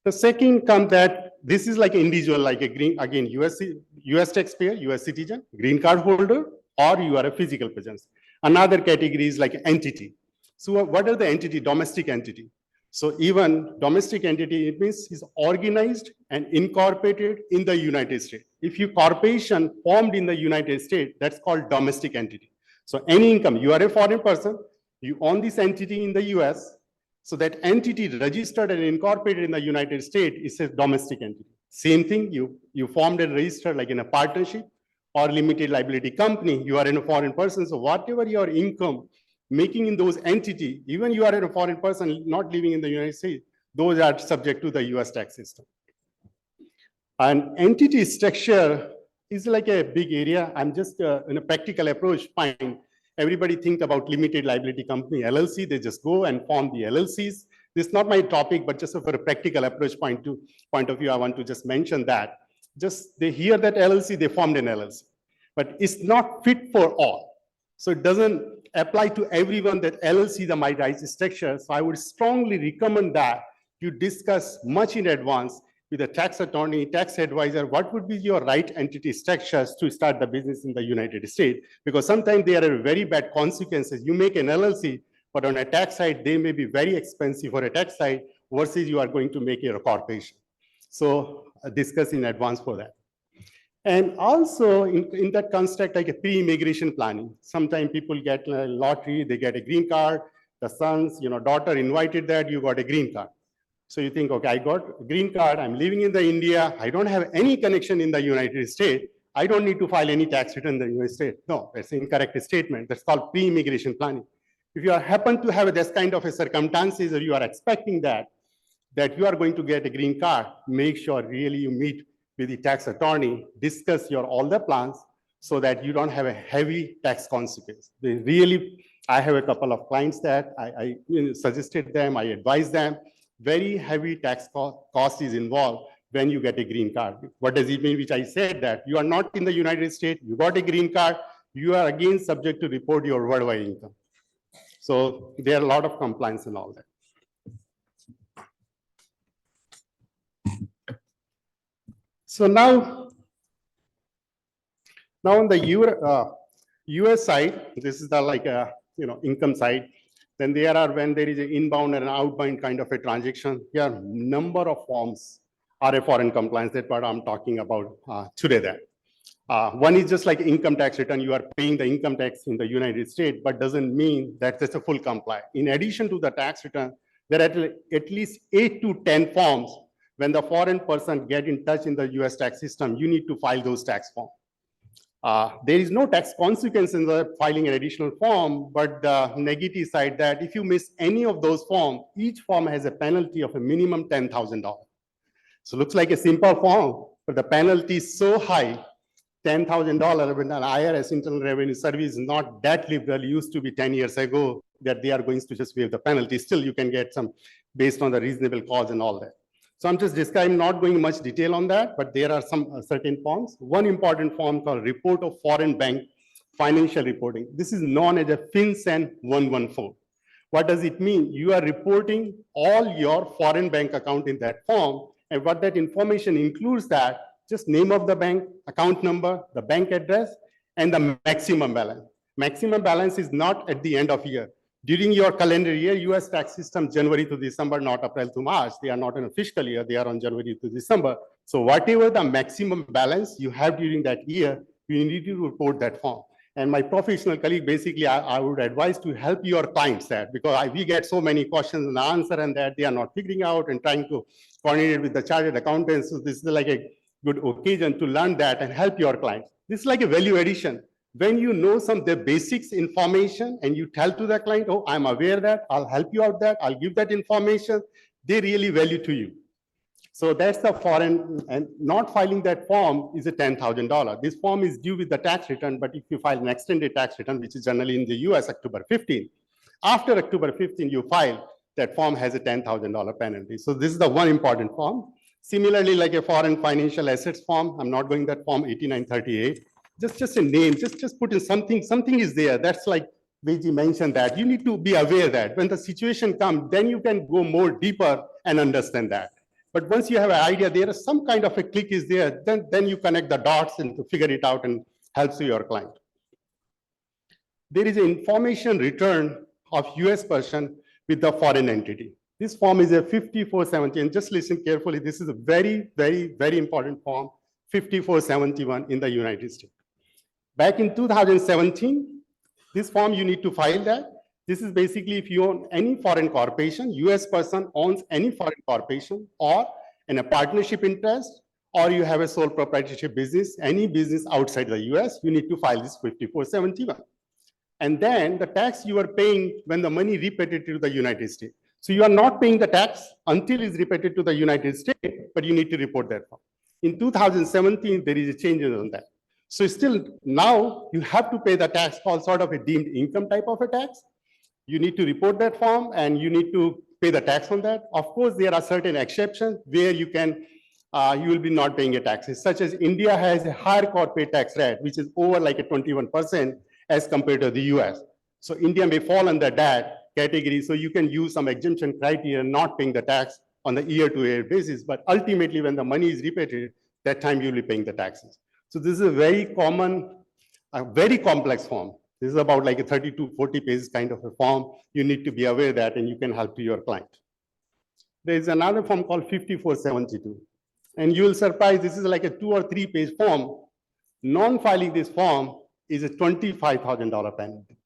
The second comes that this is like individual, like a green, again, US taxpayer, US citizen, green card holder, or you are a physical presence. Another category is like entity. So what are the entity? Domestic entity. So even domestic entity, it means is organized and incorporated in the United States. If you corporation formed in the United States, that's called domestic entity. So any income, you are a foreign person, you own this entity in the US, so that entity registered and incorporated in the United States is a domestic entity. Same thing, you formed and registered like in a partnership or limited liability company, you are in a foreign person, so whatever your income making in those entity, even you are a foreign person not living in the United States, those are subject to the US tax system. And entity structure is like a big area. I'm just in a practical approach, fine. Everybody think about limited liability company, LLC, they just go and form the LLCs. This is not my topic, but just for a practical approach point of view, I want to just mention that. Just they hear that LLC, they formed an LLC, but it's not fit for all. So it doesn't apply to everyone that LLC the might rise structure. So I would strongly recommend that you discuss much in advance with a tax attorney, tax advisor, what would be your right entity structures to start the business in the United States? Because sometimes there are very bad consequences. You make an LLC, but on a tax side, they may be very expensive for a tax side versus you are going to make your corporation. So discuss in advance for that. And also in that construct, like a pre-immigration planning. Sometimes people get a lottery, they get a green card, the sons, daughter invited that, you got a green card. So you think, okay, I got a green card, I'm living in the India, I don't have any connection in the United States, I don't need to file any tax return in the United States. No, that's an incorrect statement. That's called pre-immigration planning. If you happen to have this kind of a circumstances or you are expecting that you are going to get a green card, make sure really you meet with the tax attorney, discuss your all the plans so that you don't have a heavy tax consequence. I have a couple of clients that I suggested them, I advised them, very heavy tax cost is involved when you get a green card. What does it mean? Which I said that you are not in the United States, you got a green card, you are again subject to report your worldwide income. So there are a lot of compliance and all that. So now on the US side, this is the like income side. Then there are when there is an inbound and an outbound kind of a transaction. There are number of forms are a foreign compliance. That's what I'm talking about today. There, one is just like income tax return. You are paying the income tax in the United States, but doesn't mean that that's a full comply. In addition to the tax return, There are at least 8 to 10 forms. When the foreign person get in touch in the US tax system, you need to file those tax forms. There is no tax consequence in the filing an additional form, but the negative side that if you miss any of those forms, each form has a penalty of a minimum $10,000. So it looks like a simple form, but the penalty is so high, $10,000 when an IRS, Internal Revenue Service, is not that liberal, used to be 10 years ago, that they are going to just waive the penalty. Still, you can get some based on the reasonable cause and all that. So I'm just describing, not going much detail on that, but there are some certain forms. One important form called Report of Foreign Bank Financial Reporting. This is known as a FinCEN 114. What does it mean? You are reporting all your foreign bank account in that form, and what that information includes that just name of the bank, account number, the bank address, and the maximum balance. Maximum balance is not at the end of year. During your calendar year, US tax system, January to December, not April to March. They are not in a fiscal year, they are on January to December. So whatever the maximum balance you have during that year, you need to report that form. And my professional colleague, basically, I would advise to help your clients that, because we get so many questions and answer and that they are not figuring out and trying to coordinate with the chartered accountants. So this is like a good occasion to learn that and help your clients. This is like a value addition. When you know some of the basics information and you tell to the client, oh, I'm aware that, I'll help you out that, I'll give that information, they really value to you. So that's the foreign, and not filing that form is a $10,000. This form is due with the tax return, but if you file an extended tax return, which is generally in the US, October 15, after October 15, you file, that form has a $10,000 penalty. So this is the one important form. Similarly, like a foreign financial assets form, I'm not going that form 8938. Just a name, just put in something is there. That's like Ved Jain mentioned that. You need to be aware that when the situation comes, then you can go more deeper and understand that. But once you have an idea, there is some kind of a click is there, then you connect the dots and to figure it out and helps your client. There is an information return of US person with the foreign entity. This form is a 5470, and just listen carefully. This is a very, very, very important form, 5471 in the United States. Back in 2017, this form you need to file that. This is basically if you own any foreign corporation, US person owns any foreign corporation or in a partnership interest, or you have a sole proprietorship business, any business outside the US, you need to file this 5471. And then the tax you are paying when the money repatriated to the United States. So you are not paying the tax until it's repatriated to the United States, but you need to report that form. In 2017, there is a change on that. So still now you have to pay the tax called sort of a deemed income type of a tax. You need to report that form and you need to pay the tax on that. Of course, there are certain exceptions where you can, you will be not paying a taxes, such as India has a higher corporate tax rate, which is over like a 21% as compared to the US. So India may fall under that category. So you can use some exemption criteria, not paying the tax on the year-to-year basis. But ultimately, when the money is repatriated, that time you'll be paying the taxes. So this is a very common, a very complex form. This is about like a 30 to 40 pages kind of a form. You need to be aware of that and you can help to your client. There is another form called 5472. And you will surprise, this is like a 2 or 3 page form. Non-filing this form is a $25,000 penalty.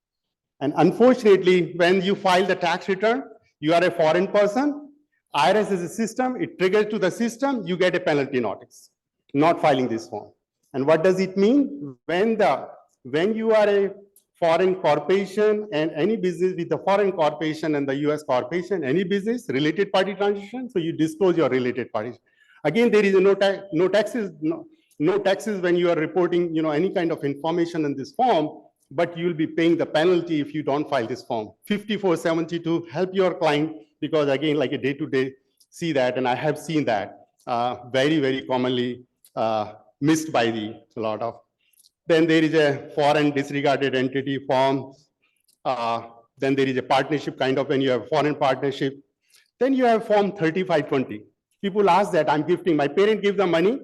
And unfortunately, when you file the tax return, you are a foreign person, IRS is a system, it triggers to the system, you get a penalty notice, not filing this form. And what does it mean? When you are a foreign corporation and any business with the foreign corporation and the US corporation, any business, related party transaction, so you disclose your related parties. Again, there is no taxes when you are reporting, any kind of information in this form, but you will be paying the penalty if you don't file this form. 5472, help your client, because again, like a day-to-day, see that, and I have seen that very, very commonly missed by a lot of. Then there is a foreign disregarded entity form. Then there is a partnership kind of when you have foreign partnership. Then you have form 3520. People ask that, I'm gifting, my parent gives the money.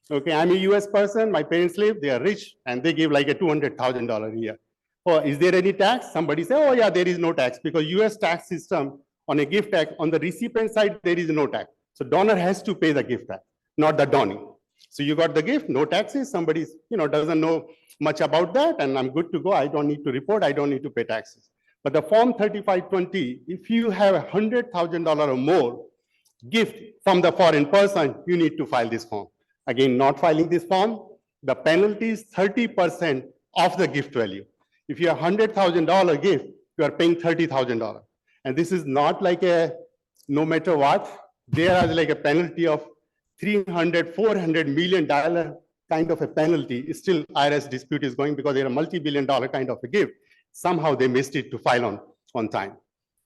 Okay, I'm a US person, my parents live, they are rich, and they give like a $200,000 a year. Oh, is there any tax? Somebody say, oh yeah, there is no tax, because US tax system on a gift tax, on the recipient side, there is no tax. So donor has to pay the gift tax, not the donee. So you got the gift, no taxes, somebody doesn't know much about that, and I'm good to go, I don't need to report, I don't need to pay taxes. But the Form 3520, if you have $100,000 or more gift from the foreign person, you need to file this form. Again, not filing this form, the penalty is 30% of the gift value. If you have $100,000 gift, you are paying $30,000. And this is not like a, no matter what, there is like a penalty of $300, $400 million kind of a penalty. Still, IRS dispute is going because they're a multi-billion-dollar kind of a gift. Somehow they missed it to file on time.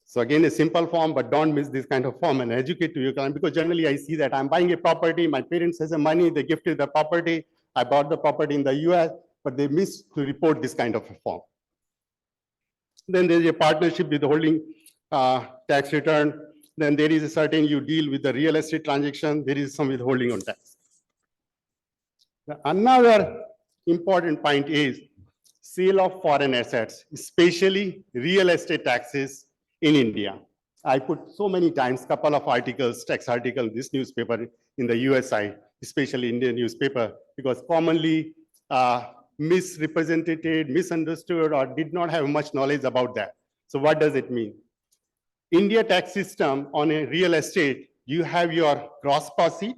So again, a simple form, but don't miss this kind of form and educate to your client, because generally I see that I'm buying a property, my parents has the money, they gifted the property, I bought the property in the US, but they missed to report this kind of a form. Then there's a partnership with the holding tax return. Then there is a certain, you deal with the real estate transaction, there is some withholding on tax. Another important point is sale of foreign assets, especially real estate taxes in India. I put so many times, couple of articles, text article, this newspaper in the US side, especially Indian newspaper, because commonly misrepresented, misunderstood, or did not have much knowledge about that. So what does it mean? India tax system on a real estate, you have your gross proceed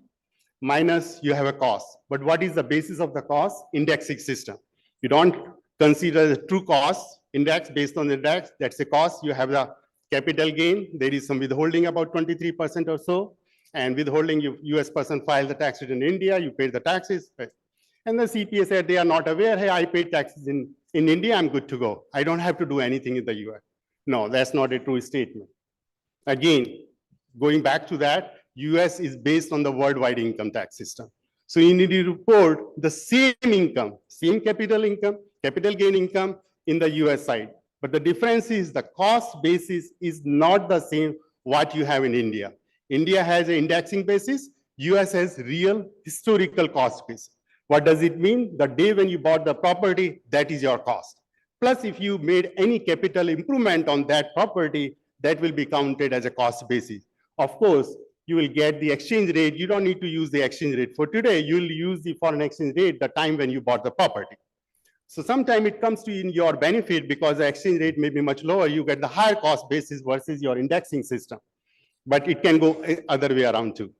minus you have a cost. But what is the basis of the cost? Indexing system. You don't consider the true cost index based on the index, that's the cost. You have the capital gain, there is some withholding about 23% or so, and withholding, US person filed the tax return in India, you paid the taxes, and the CPA said they are not aware, hey, I paid taxes in India, I'm good to go. I don't have to do anything in the US. No, that's not a true statement. Again, going back to that, US is based on the worldwide income tax system. So you need to report the same income, same capital income, capital gain income in the US side. But the difference is the cost basis is not the same what you have in India. India has an indexing basis, US has real historical cost basis. What does it mean? The day when you bought the property, that is your cost. Plus, if you made any capital improvement on that property, that will be counted as a cost basis. Of course, you will get the exchange rate. You don't need to use the exchange rate for today. You'll use the foreign exchange rate the time when you bought the property. So sometimes it comes to in your benefit because the exchange rate may be much lower. You get the higher cost basis versus your indexing system. But it can go other way around too.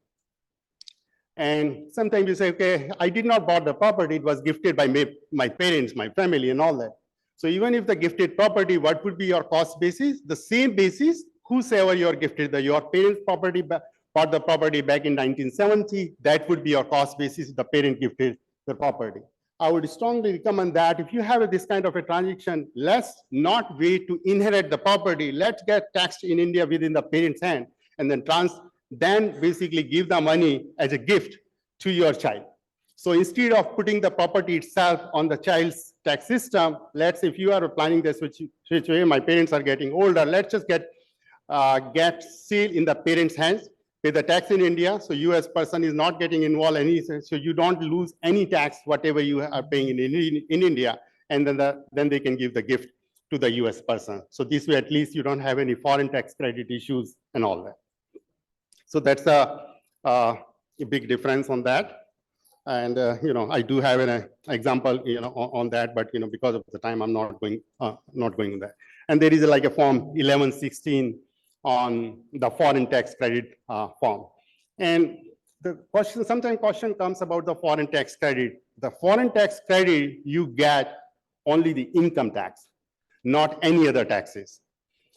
And sometimes you say, okay, I did not bought the property. It was gifted by my parents, my family and all that. So even if the gifted property, what would be your cost basis? The same basis, whosoever you are gifted, your parents' property bought the property back in 1970, that would be your cost basis, the parent gifted the property. I would strongly recommend that if you have this kind of a transaction, let's not wait to inherit the property. Let's get taxed in India within the parent's hand and then basically give the money as a gift to your child. So instead of putting the property itself on the child's tax system, if you are planning this switch way, my parents are getting older, let's just get sale in the parents' hands, pay the tax in India, so US person is not getting involved so you don't lose any tax, whatever you are paying in India, and then they can give the gift to the US person. So this way, at least you don't have any foreign tax credit issues and all that. So that's a big difference on that. And I do have an example on that, but because of the time, I'm not going on that. And there is like a form 1116 on the foreign tax credit form. And the question, sometimes question comes about the foreign tax credit. The foreign tax credit, you get only the income tax, not any other taxes.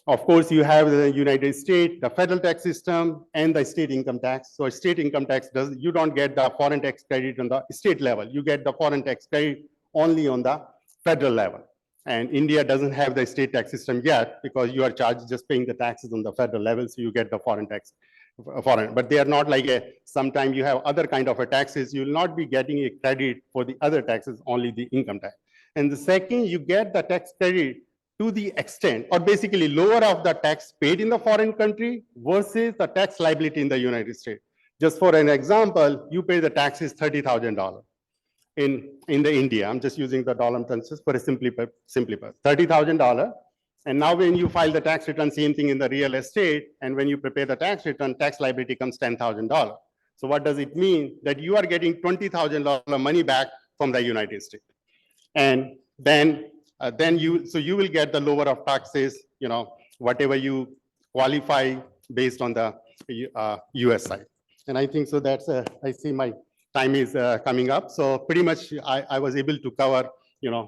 Of course, you have the United States, the federal tax system, and the state income tax. So state income tax you don't get the foreign tax credit on the state level. You get the foreign tax credit only on the federal level. And India doesn't have the state tax system yet because you are charged just paying the taxes on the federal level, so you get the foreign tax. But they are not like sometimes you have other kind of taxes, you will not be getting a credit for the other taxes, only the income tax. And the second, you get the tax credit to the extent, or basically lower of the tax paid in the foreign country versus the tax liability in the United States. Just for an example, you pay the taxes $30,000 in the India. I'm just using the dollar terms just for a simply $30,000. And now when you file the tax return, same thing in the real estate, and when you prepare the tax return, tax liability comes $10,000. So what does it mean? That you are getting $20,000 money back from the United States. And then you will get the lower of taxes, whatever you qualify based on the US side. And I think so that's, I see my time is coming up. So pretty much I was able to cover,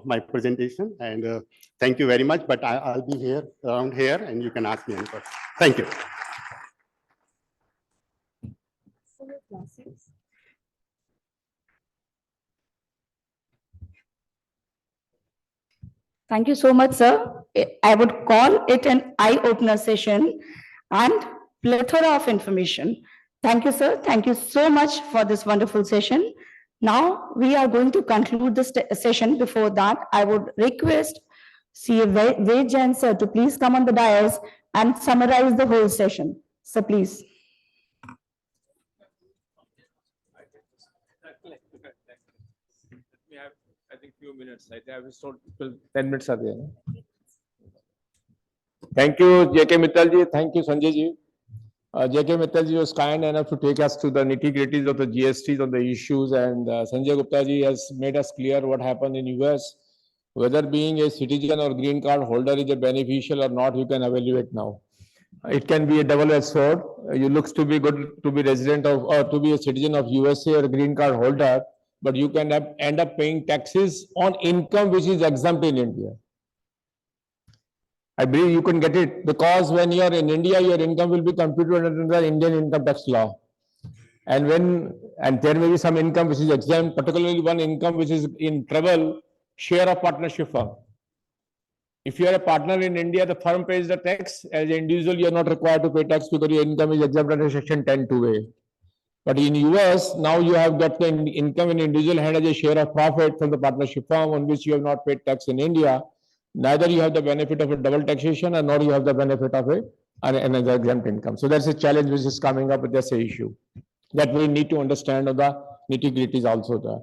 my presentation, and thank you very much, but I'll be here around here and you can ask me any questions. Thank you. Thank you so much, sir. I would call it an eye-opener session and plethora of information. Thank you, sir. Thank you so much for this wonderful session. Now, we are going to conclude this session. Before that, I would request CA Ved Jain, sir, to please come on the dais and summarize the whole session. So please. I think few minutes. I have told 10 minutes are there. Thank you, K Mittal ji. Thank you, Sanjay ji. K Mittal ji was kind enough to take us to the nitty-gritties of the GSTs on the issues, and Sanjay Gupta ji has made us clear what happened in US. Whether being a citizen or green card holder is a beneficial or not, you can evaluate now. It can be a double-edged sword. You looks to be good to be resident of or to be a citizen of USA or a green card holder, but you can end up paying taxes on income which is exempt in India. I believe you can get it because when you are in India, your income will be computed under the Indian income tax law. And there may be some income which is exempt, particularly one income which is in trouble, share of partnership firm. If you are a partner in India, the firm pays the tax. As an individual, you are not required to pay tax because your income is exempt under Section 10(2)(a). But in US, now you have got the income in individual hand as a share of profit from the partnership firm on which you have not paid tax in India. Neither you have the benefit of a double taxation and nor you have the benefit of another exempt income. So that's a challenge which is coming up with this issue that we need to understand of the nitty-gritties also there.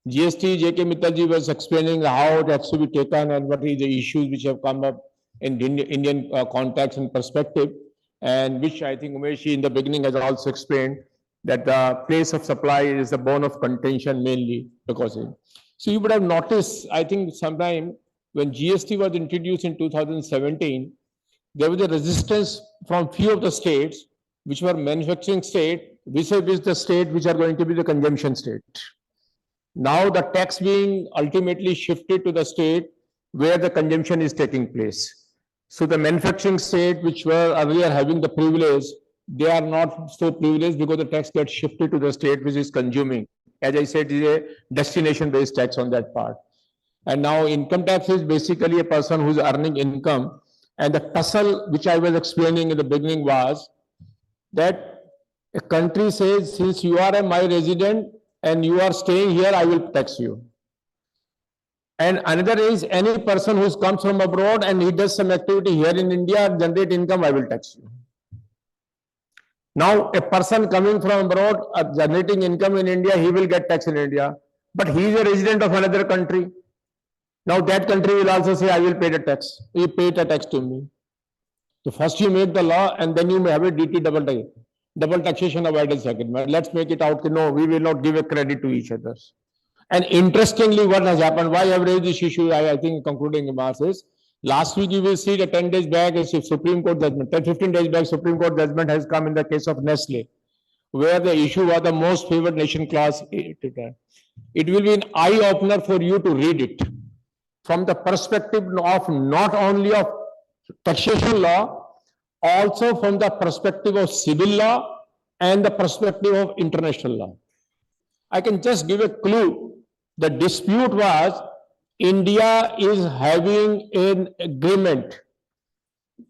GST, K Mittal ji was explaining how it has to be taken and what is the issues which have come up in Indian context and perspective, and which I think Umesh in the beginning has also explained that the place of supply is the bone of contention mainly because of it. So you would have noticed, I think sometime when GST was introduced in 2017, there was a resistance from few of the states which were manufacturing state, vis-a-vis the state which are going to be the consumption state. Now the tax being ultimately shifted to the state where the consumption is taking place. So the manufacturing state which were earlier having the privilege, they are not so privileged because the tax gets shifted to the state which is consuming. As I said, it is a destination-based tax on that part. And now income tax is basically a person who is earning income. And the tussle which I was explaining in the beginning was that a country says, since you are my resident and you are staying here, I will tax you. And another is any person who comes from abroad and he does some activity here in India, generate income, I will tax you. Now, a person coming from abroad, generating income in India, he will get tax in India, but he is a resident of another country. Now, that country will also say, I will pay the tax. You pay the tax to me. So, first you make the law and then you may have a DT double taxation avoidance agreement. Let's make it out. No, we will not give a credit to each other. And interestingly, what has happened, why I have raised this issue, I think concluding remarks is, last week you will see that 10 days back is a Supreme Court judgment, 15 days back Supreme Court judgment has come in the case of Nestle, where the issue was the most favored nation clause. It will be an eye-opener for you to read it from the perspective of not only of taxation law, also from the perspective of civil law and the perspective of international law. I can just give a clue. The dispute was India is having an agreement,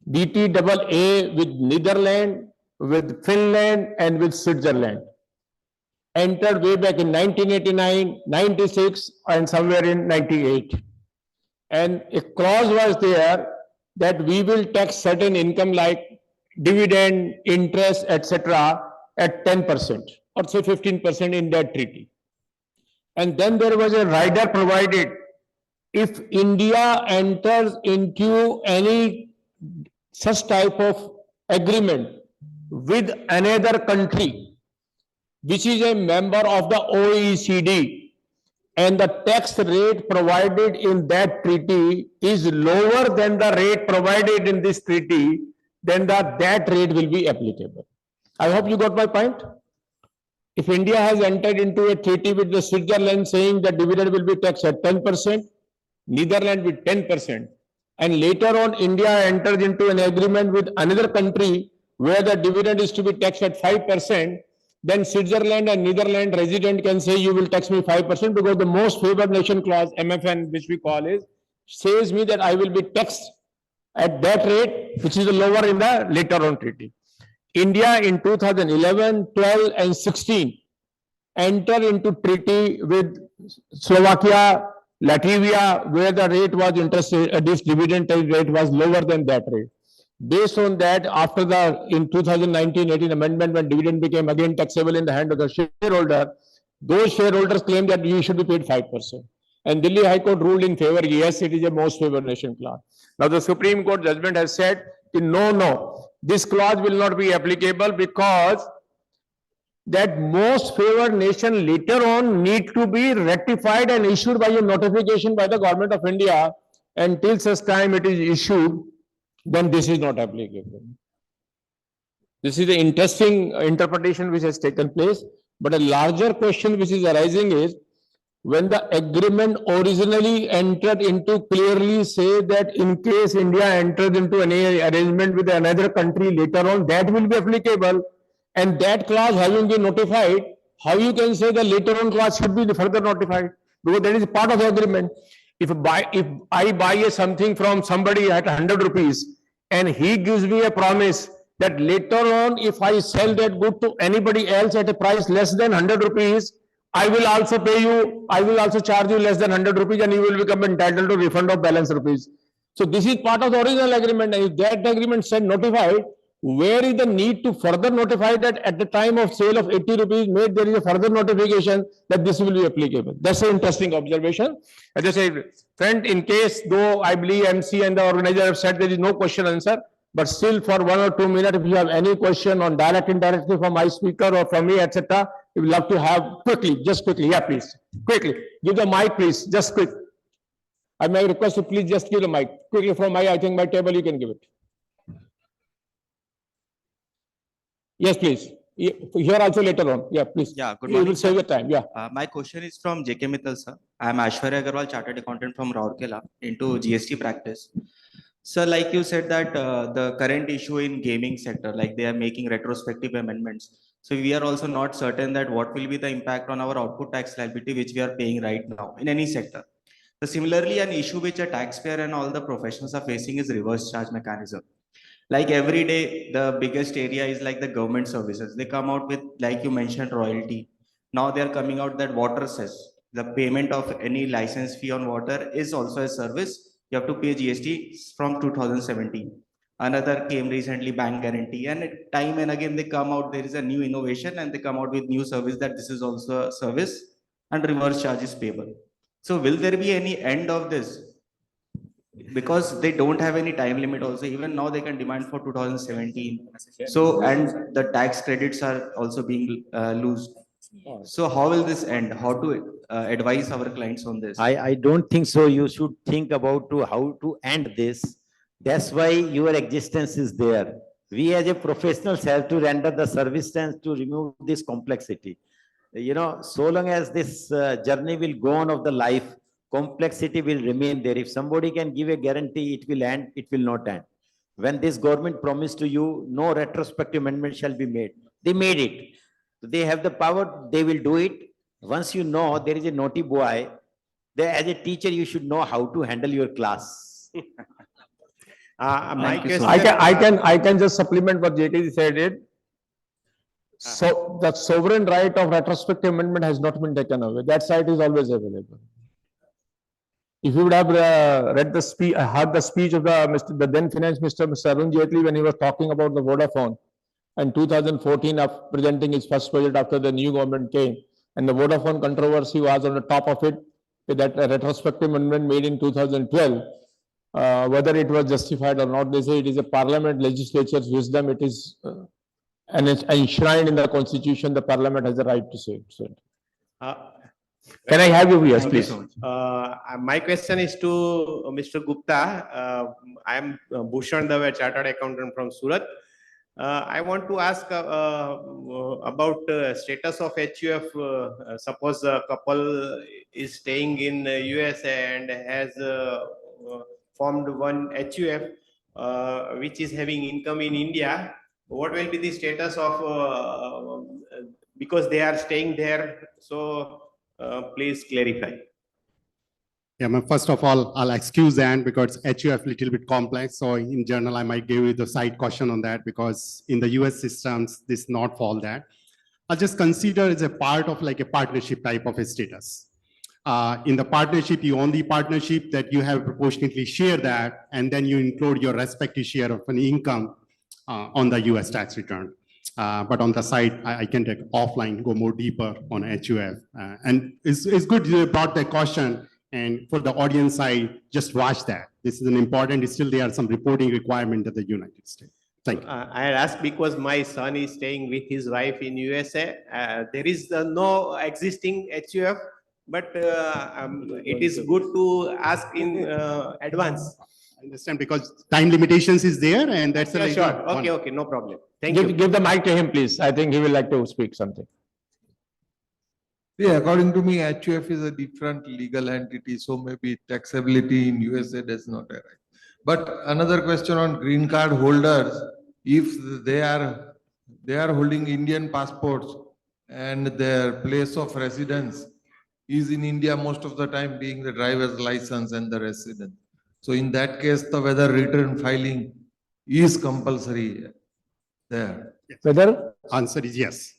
DTAA with Netherlands, with Finland, and with Switzerland. Entered way back in 1989, 96, and somewhere in 98. And a clause was there that we will tax certain income like dividend, interest, etc. at 10% or say 15% in that treaty. And then there was a rider provided if India enters into any such type of agreement with another country which is a member of the OECD, and the tax rate provided in that treaty is lower than the rate provided in this treaty, then that rate will be applicable. I hope you got my point. If India has entered into a treaty with the Switzerland saying that dividend will be taxed at 10%, Netherlands with 10%, and later on India enters into an agreement with another country where the dividend is to be taxed at 5%, then Switzerland and Netherlands resident can say you will tax me 5% because the most favored nation clause, MFN, which we call is, says me that I will be taxed at that rate, which is lower in the later on treaty. India in 2011, 12 and 16 entered into treaty with Slovakia, Latvia, where the rate was this dividend rate was lower than that rate. Based on that, after the in 2019-18 amendment, when dividend became again taxable in the hand of the shareholder, those shareholders claimed that you should be paid 5%. And Delhi High Court ruled in favor, yes, it is a most favored nation clause. Now the Supreme Court judgment has said, no, this clause will not be applicable because that most favored nation later on need to be ratified and issued by a notification by the government of India. Until such time it is issued, then this is not applicable. This is the interesting interpretation which has taken place. But a larger question which is arising is, when the agreement originally entered into clearly say that in case India enters into any arrangement with another country later on, that will be applicable, and that clause having been notified, how you can say the later on clause should be further notified? Because that is part of the agreement. If I buy something from somebody at 100 rupees and he gives me a promise that later on if I sell that good to anybody else at a price less than 100 rupees, I will also pay you, I will also charge you less than 100 rupees and you will become entitled to refund of balance rupees. So this is part of the original agreement. And if that agreement said notified, where is the need to further notify that at the time of sale of 80 rupees made, there is a further notification that this will be applicable? That's an interesting observation. As I said, friend, in case though I believe MC and the organizer have said there is no question answer, but still for 1 or 2 minutes, if you have any question on direct, indirectly from my speaker or from me, etc., we would love to have quickly, just quickly. Yeah, please. Quickly. Give the mic, please. Just quick. I may request you please just give the mic. Quickly from I think my table, you can give it. Yes, please. Here also later on. Yeah, please. Yeah, good You morning. will save your time. Yeah. My question is from K Mittal, sir. I am Ashwarya Agarwal, Chartered Accountant from Rourkela into GST practice. Sir, like you said that the current issue in gaming sector, like they are making retrospective amendments. So we are also not certain that what will be the impact on our output tax liability, which we are paying right now in any sector. So similarly, an issue which a taxpayer and all the professionals are facing is reverse charge mechanism. Like every day, the biggest area is like the government services. They come out with, like you mentioned, royalty. Now they are coming out that water cess, the payment of any license fee on water is also a service. You have to pay GST from 2017. Another came recently, bank guarantee, and time and again they come out, there is a new innovation and they come out with new service that this is also a service and reverse charge is payable. So will there be any end of this? Because they don't have any time limit also, even now they can demand for 2017. So, and the tax credits are also being loosed. So how will this end? How to advise our clients on this? I don't think so. You should think about how to end this. That's why your existence is there. We as a professionals have to render the service and to remove this complexity. You know, so long as this journey will go on of the life, complexity will remain there. If somebody can give a guarantee, it will end, it will not end. When this government promised to you, no retrospective amendment shall be made. They made it. They have the power, they will do it. Once you know there is a naughty boy, as a teacher, you should know how to handle your class. My question, I can just supplement what JT said it. So the sovereign right of retrospective amendment has not been taken away. That site is always available. If you would have read the speech, heard the speech of the then Finance Minister, Mr. Arun Jaitley, when he was talking about the Vodafone in 2014 of presenting his first budget after the new government came, and the Vodafone controversy was on the top of it, with that retrospective amendment made in 2012. Whether it was justified or not, they say it is a parliament legislature's wisdom. It is and it's enshrined in the constitution. The parliament has the right to say it. So, Can I have you? Yes, Thank you please. so much. My question is to Mr. Gupta. I am Bhushan Dave, Chartered Accountant from Surat. I want to ask about status of HUF. Suppose a couple is staying in US and has formed one HUF, which is having income in India. What will be the status of because they are staying there? So please clarify. Yeah, first of all, I'll excuse Anne because HUF little bit complex. So in general, I might give you the side question on that because in the US systems, this not fall that. I'll just consider as a part of like a partnership type of a status. In the partnership, you own the partnership that you have proportionately share that, and then you include your respective share of an income on the US tax return. But on the side, I can take offline, go more deeper on HUF. And it's good you brought that question. And for the audience side, just watch that. This is an important, still there are some reporting requirement of the United States. Thank you. I had asked because my son is staying with his wife in USA. There is no existing HUF, but it is good to ask in advance. I understand because time limitations is there and that's Yeah, the sure. Okay, no problem. Thank you. Give the mic to him, please. I think he will like to speak something. Yeah, according to me, HUF is a different legal entity, so maybe taxability in USA does not arise. But another question on green card holders, if they are holding Indian passports and their place of residence is in India most of the time being the driver's license and the residence. So in that case, the whether return filing is compulsory there. Whether? Answer is yes.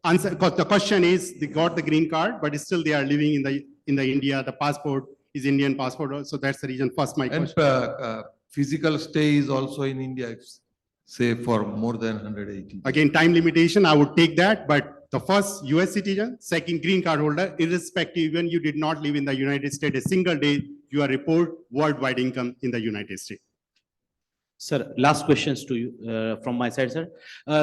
Answer, because the question is, they got the green card, but still they are living in the India. The passport is Indian passport, so that's the reason. First, my question. And physical stay is also in India, say for more than 180. Again, time limitation, I would take that, but the first US citizen, second green card holder, irrespective, even you did not live in the United States a single day, you are report worldwide income in the United States. Sir, last questions to you from my side, sir.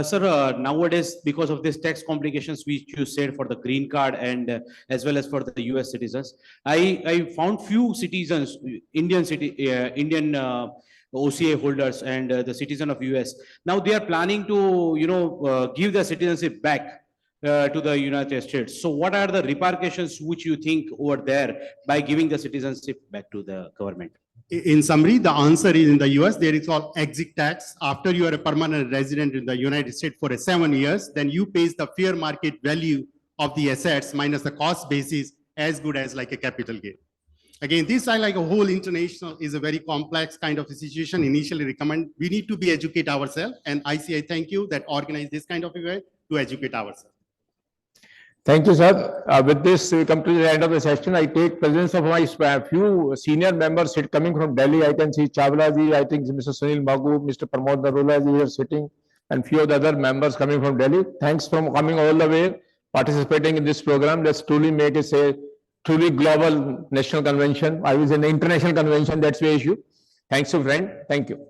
Sir, nowadays, because of this tax complications which you said for the green card and as well as for the US citizens, I found few citizens, Indian OCA holders and the citizen of US. Now they are planning to, give the citizenship back to the United States. So what are the repercussions which you think over there by giving the citizenship back to the government? In summary, the answer is in the US, there is called exit tax. After you are a permanent resident in the United States for 7 years, then you pay the fair market value of the assets minus the cost basis as good as like a capital gain. Again, this I like a whole international is a very complex kind of a situation. Initially recommend, we need to be educate ourselves, and ICAI thank you that organize this kind of event to educate ourselves. Thank you, sir. With this, we come to the end of the session. I take presence of my few senior members coming from Delhi. I can see Chawla ji, I think Mr. Sunil Magoo, Mr. Pramod Narula ji are sitting, and few of the other members coming from Delhi. Thanks for coming all the way, participating in this program. Let's truly make it a truly global national convention. I was in an international convention, that's the issue. Thanks, friend. Thank you.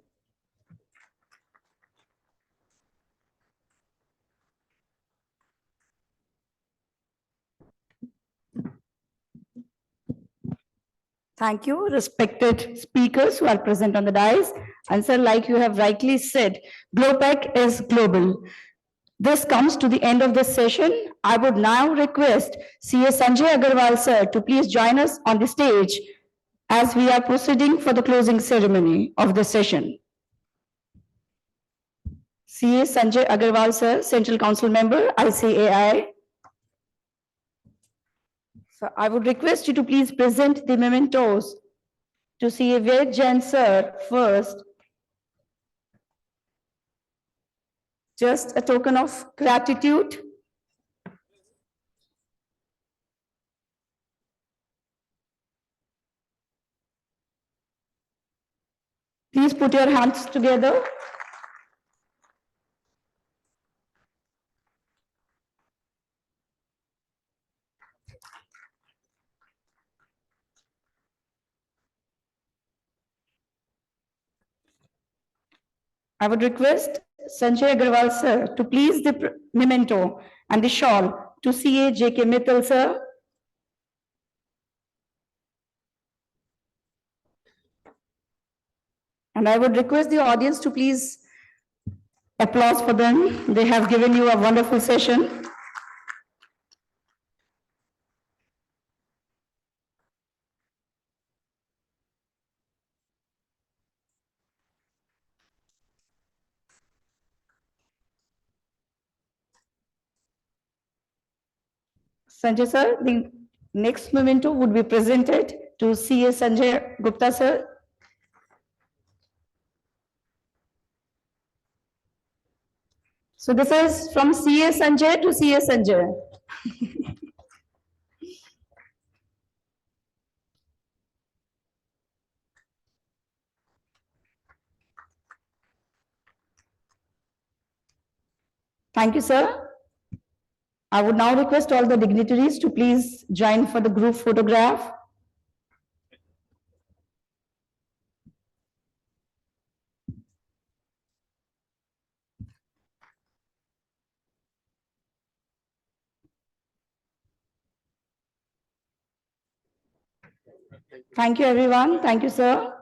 Thank you, respected speakers who are present on the dais. And sir, like you have rightly said, GloPac is global. This comes to the end of this session. I would now request CA Sanjay Agarwal sir to please join us on the stage as we are proceeding for the closing ceremony of the session. CA Sanjay Agarwal sir, Central Council member, ICAI. So I would request you to please present the mementos to CA Ved Jain sir first. Just a token of gratitude. Please put your hands together. I would request Sanjay Agarwal sir to please the memento and the shawl to CA K Mittal, sir. And I would request the audience to please applause for them. They have given you a wonderful session. Sanjay sir, the next memento would be presented to CA Sanjay Gupta, sir. So this is from CA Sanjay to CA Sanjay. Thank you, sir. I would now request all the dignitaries to please join for the group photograph. Thank you, everyone. Thank you, sir.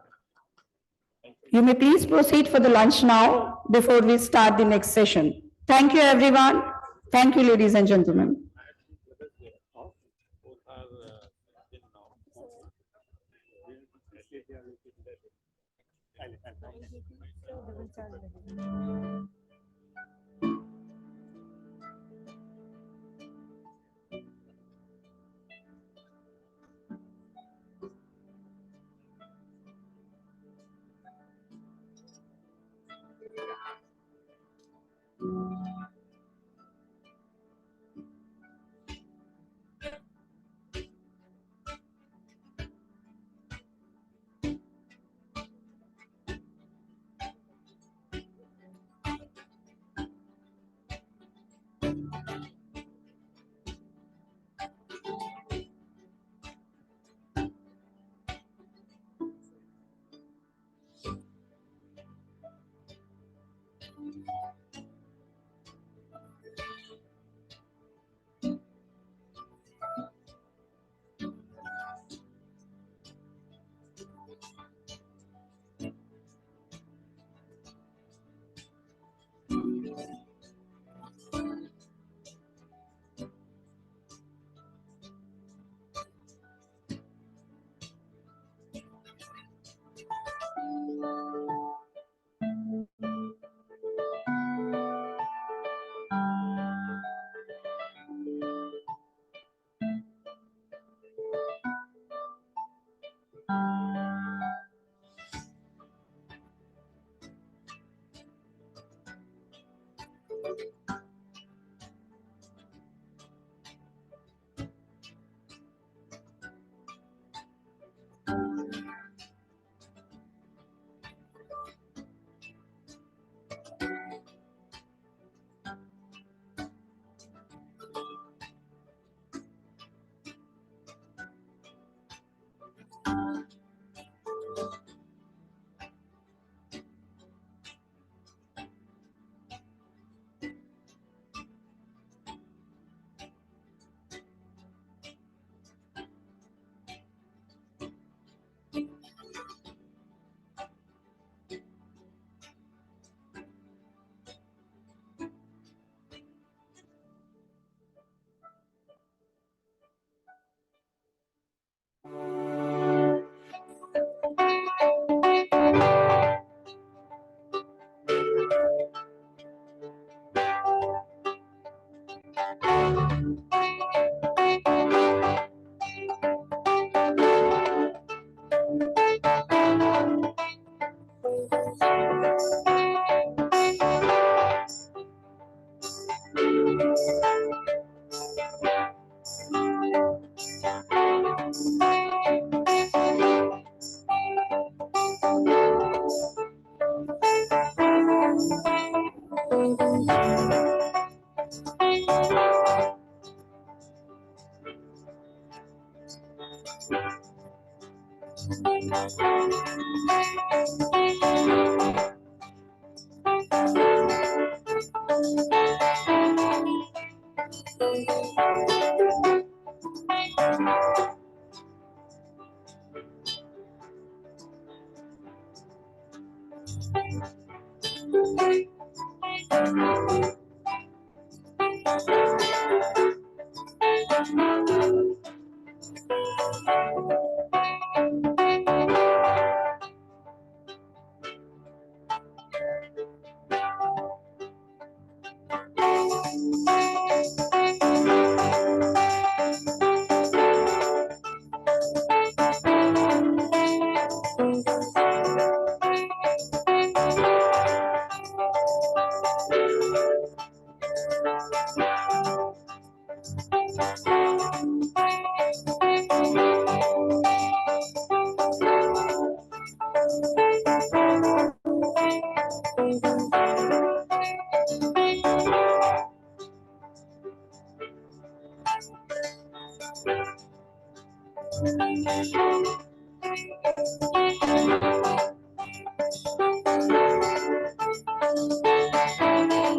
You may please proceed for the lunch now before we start the next session. Thank you, everyone. Thank you, ladies and gentlemen.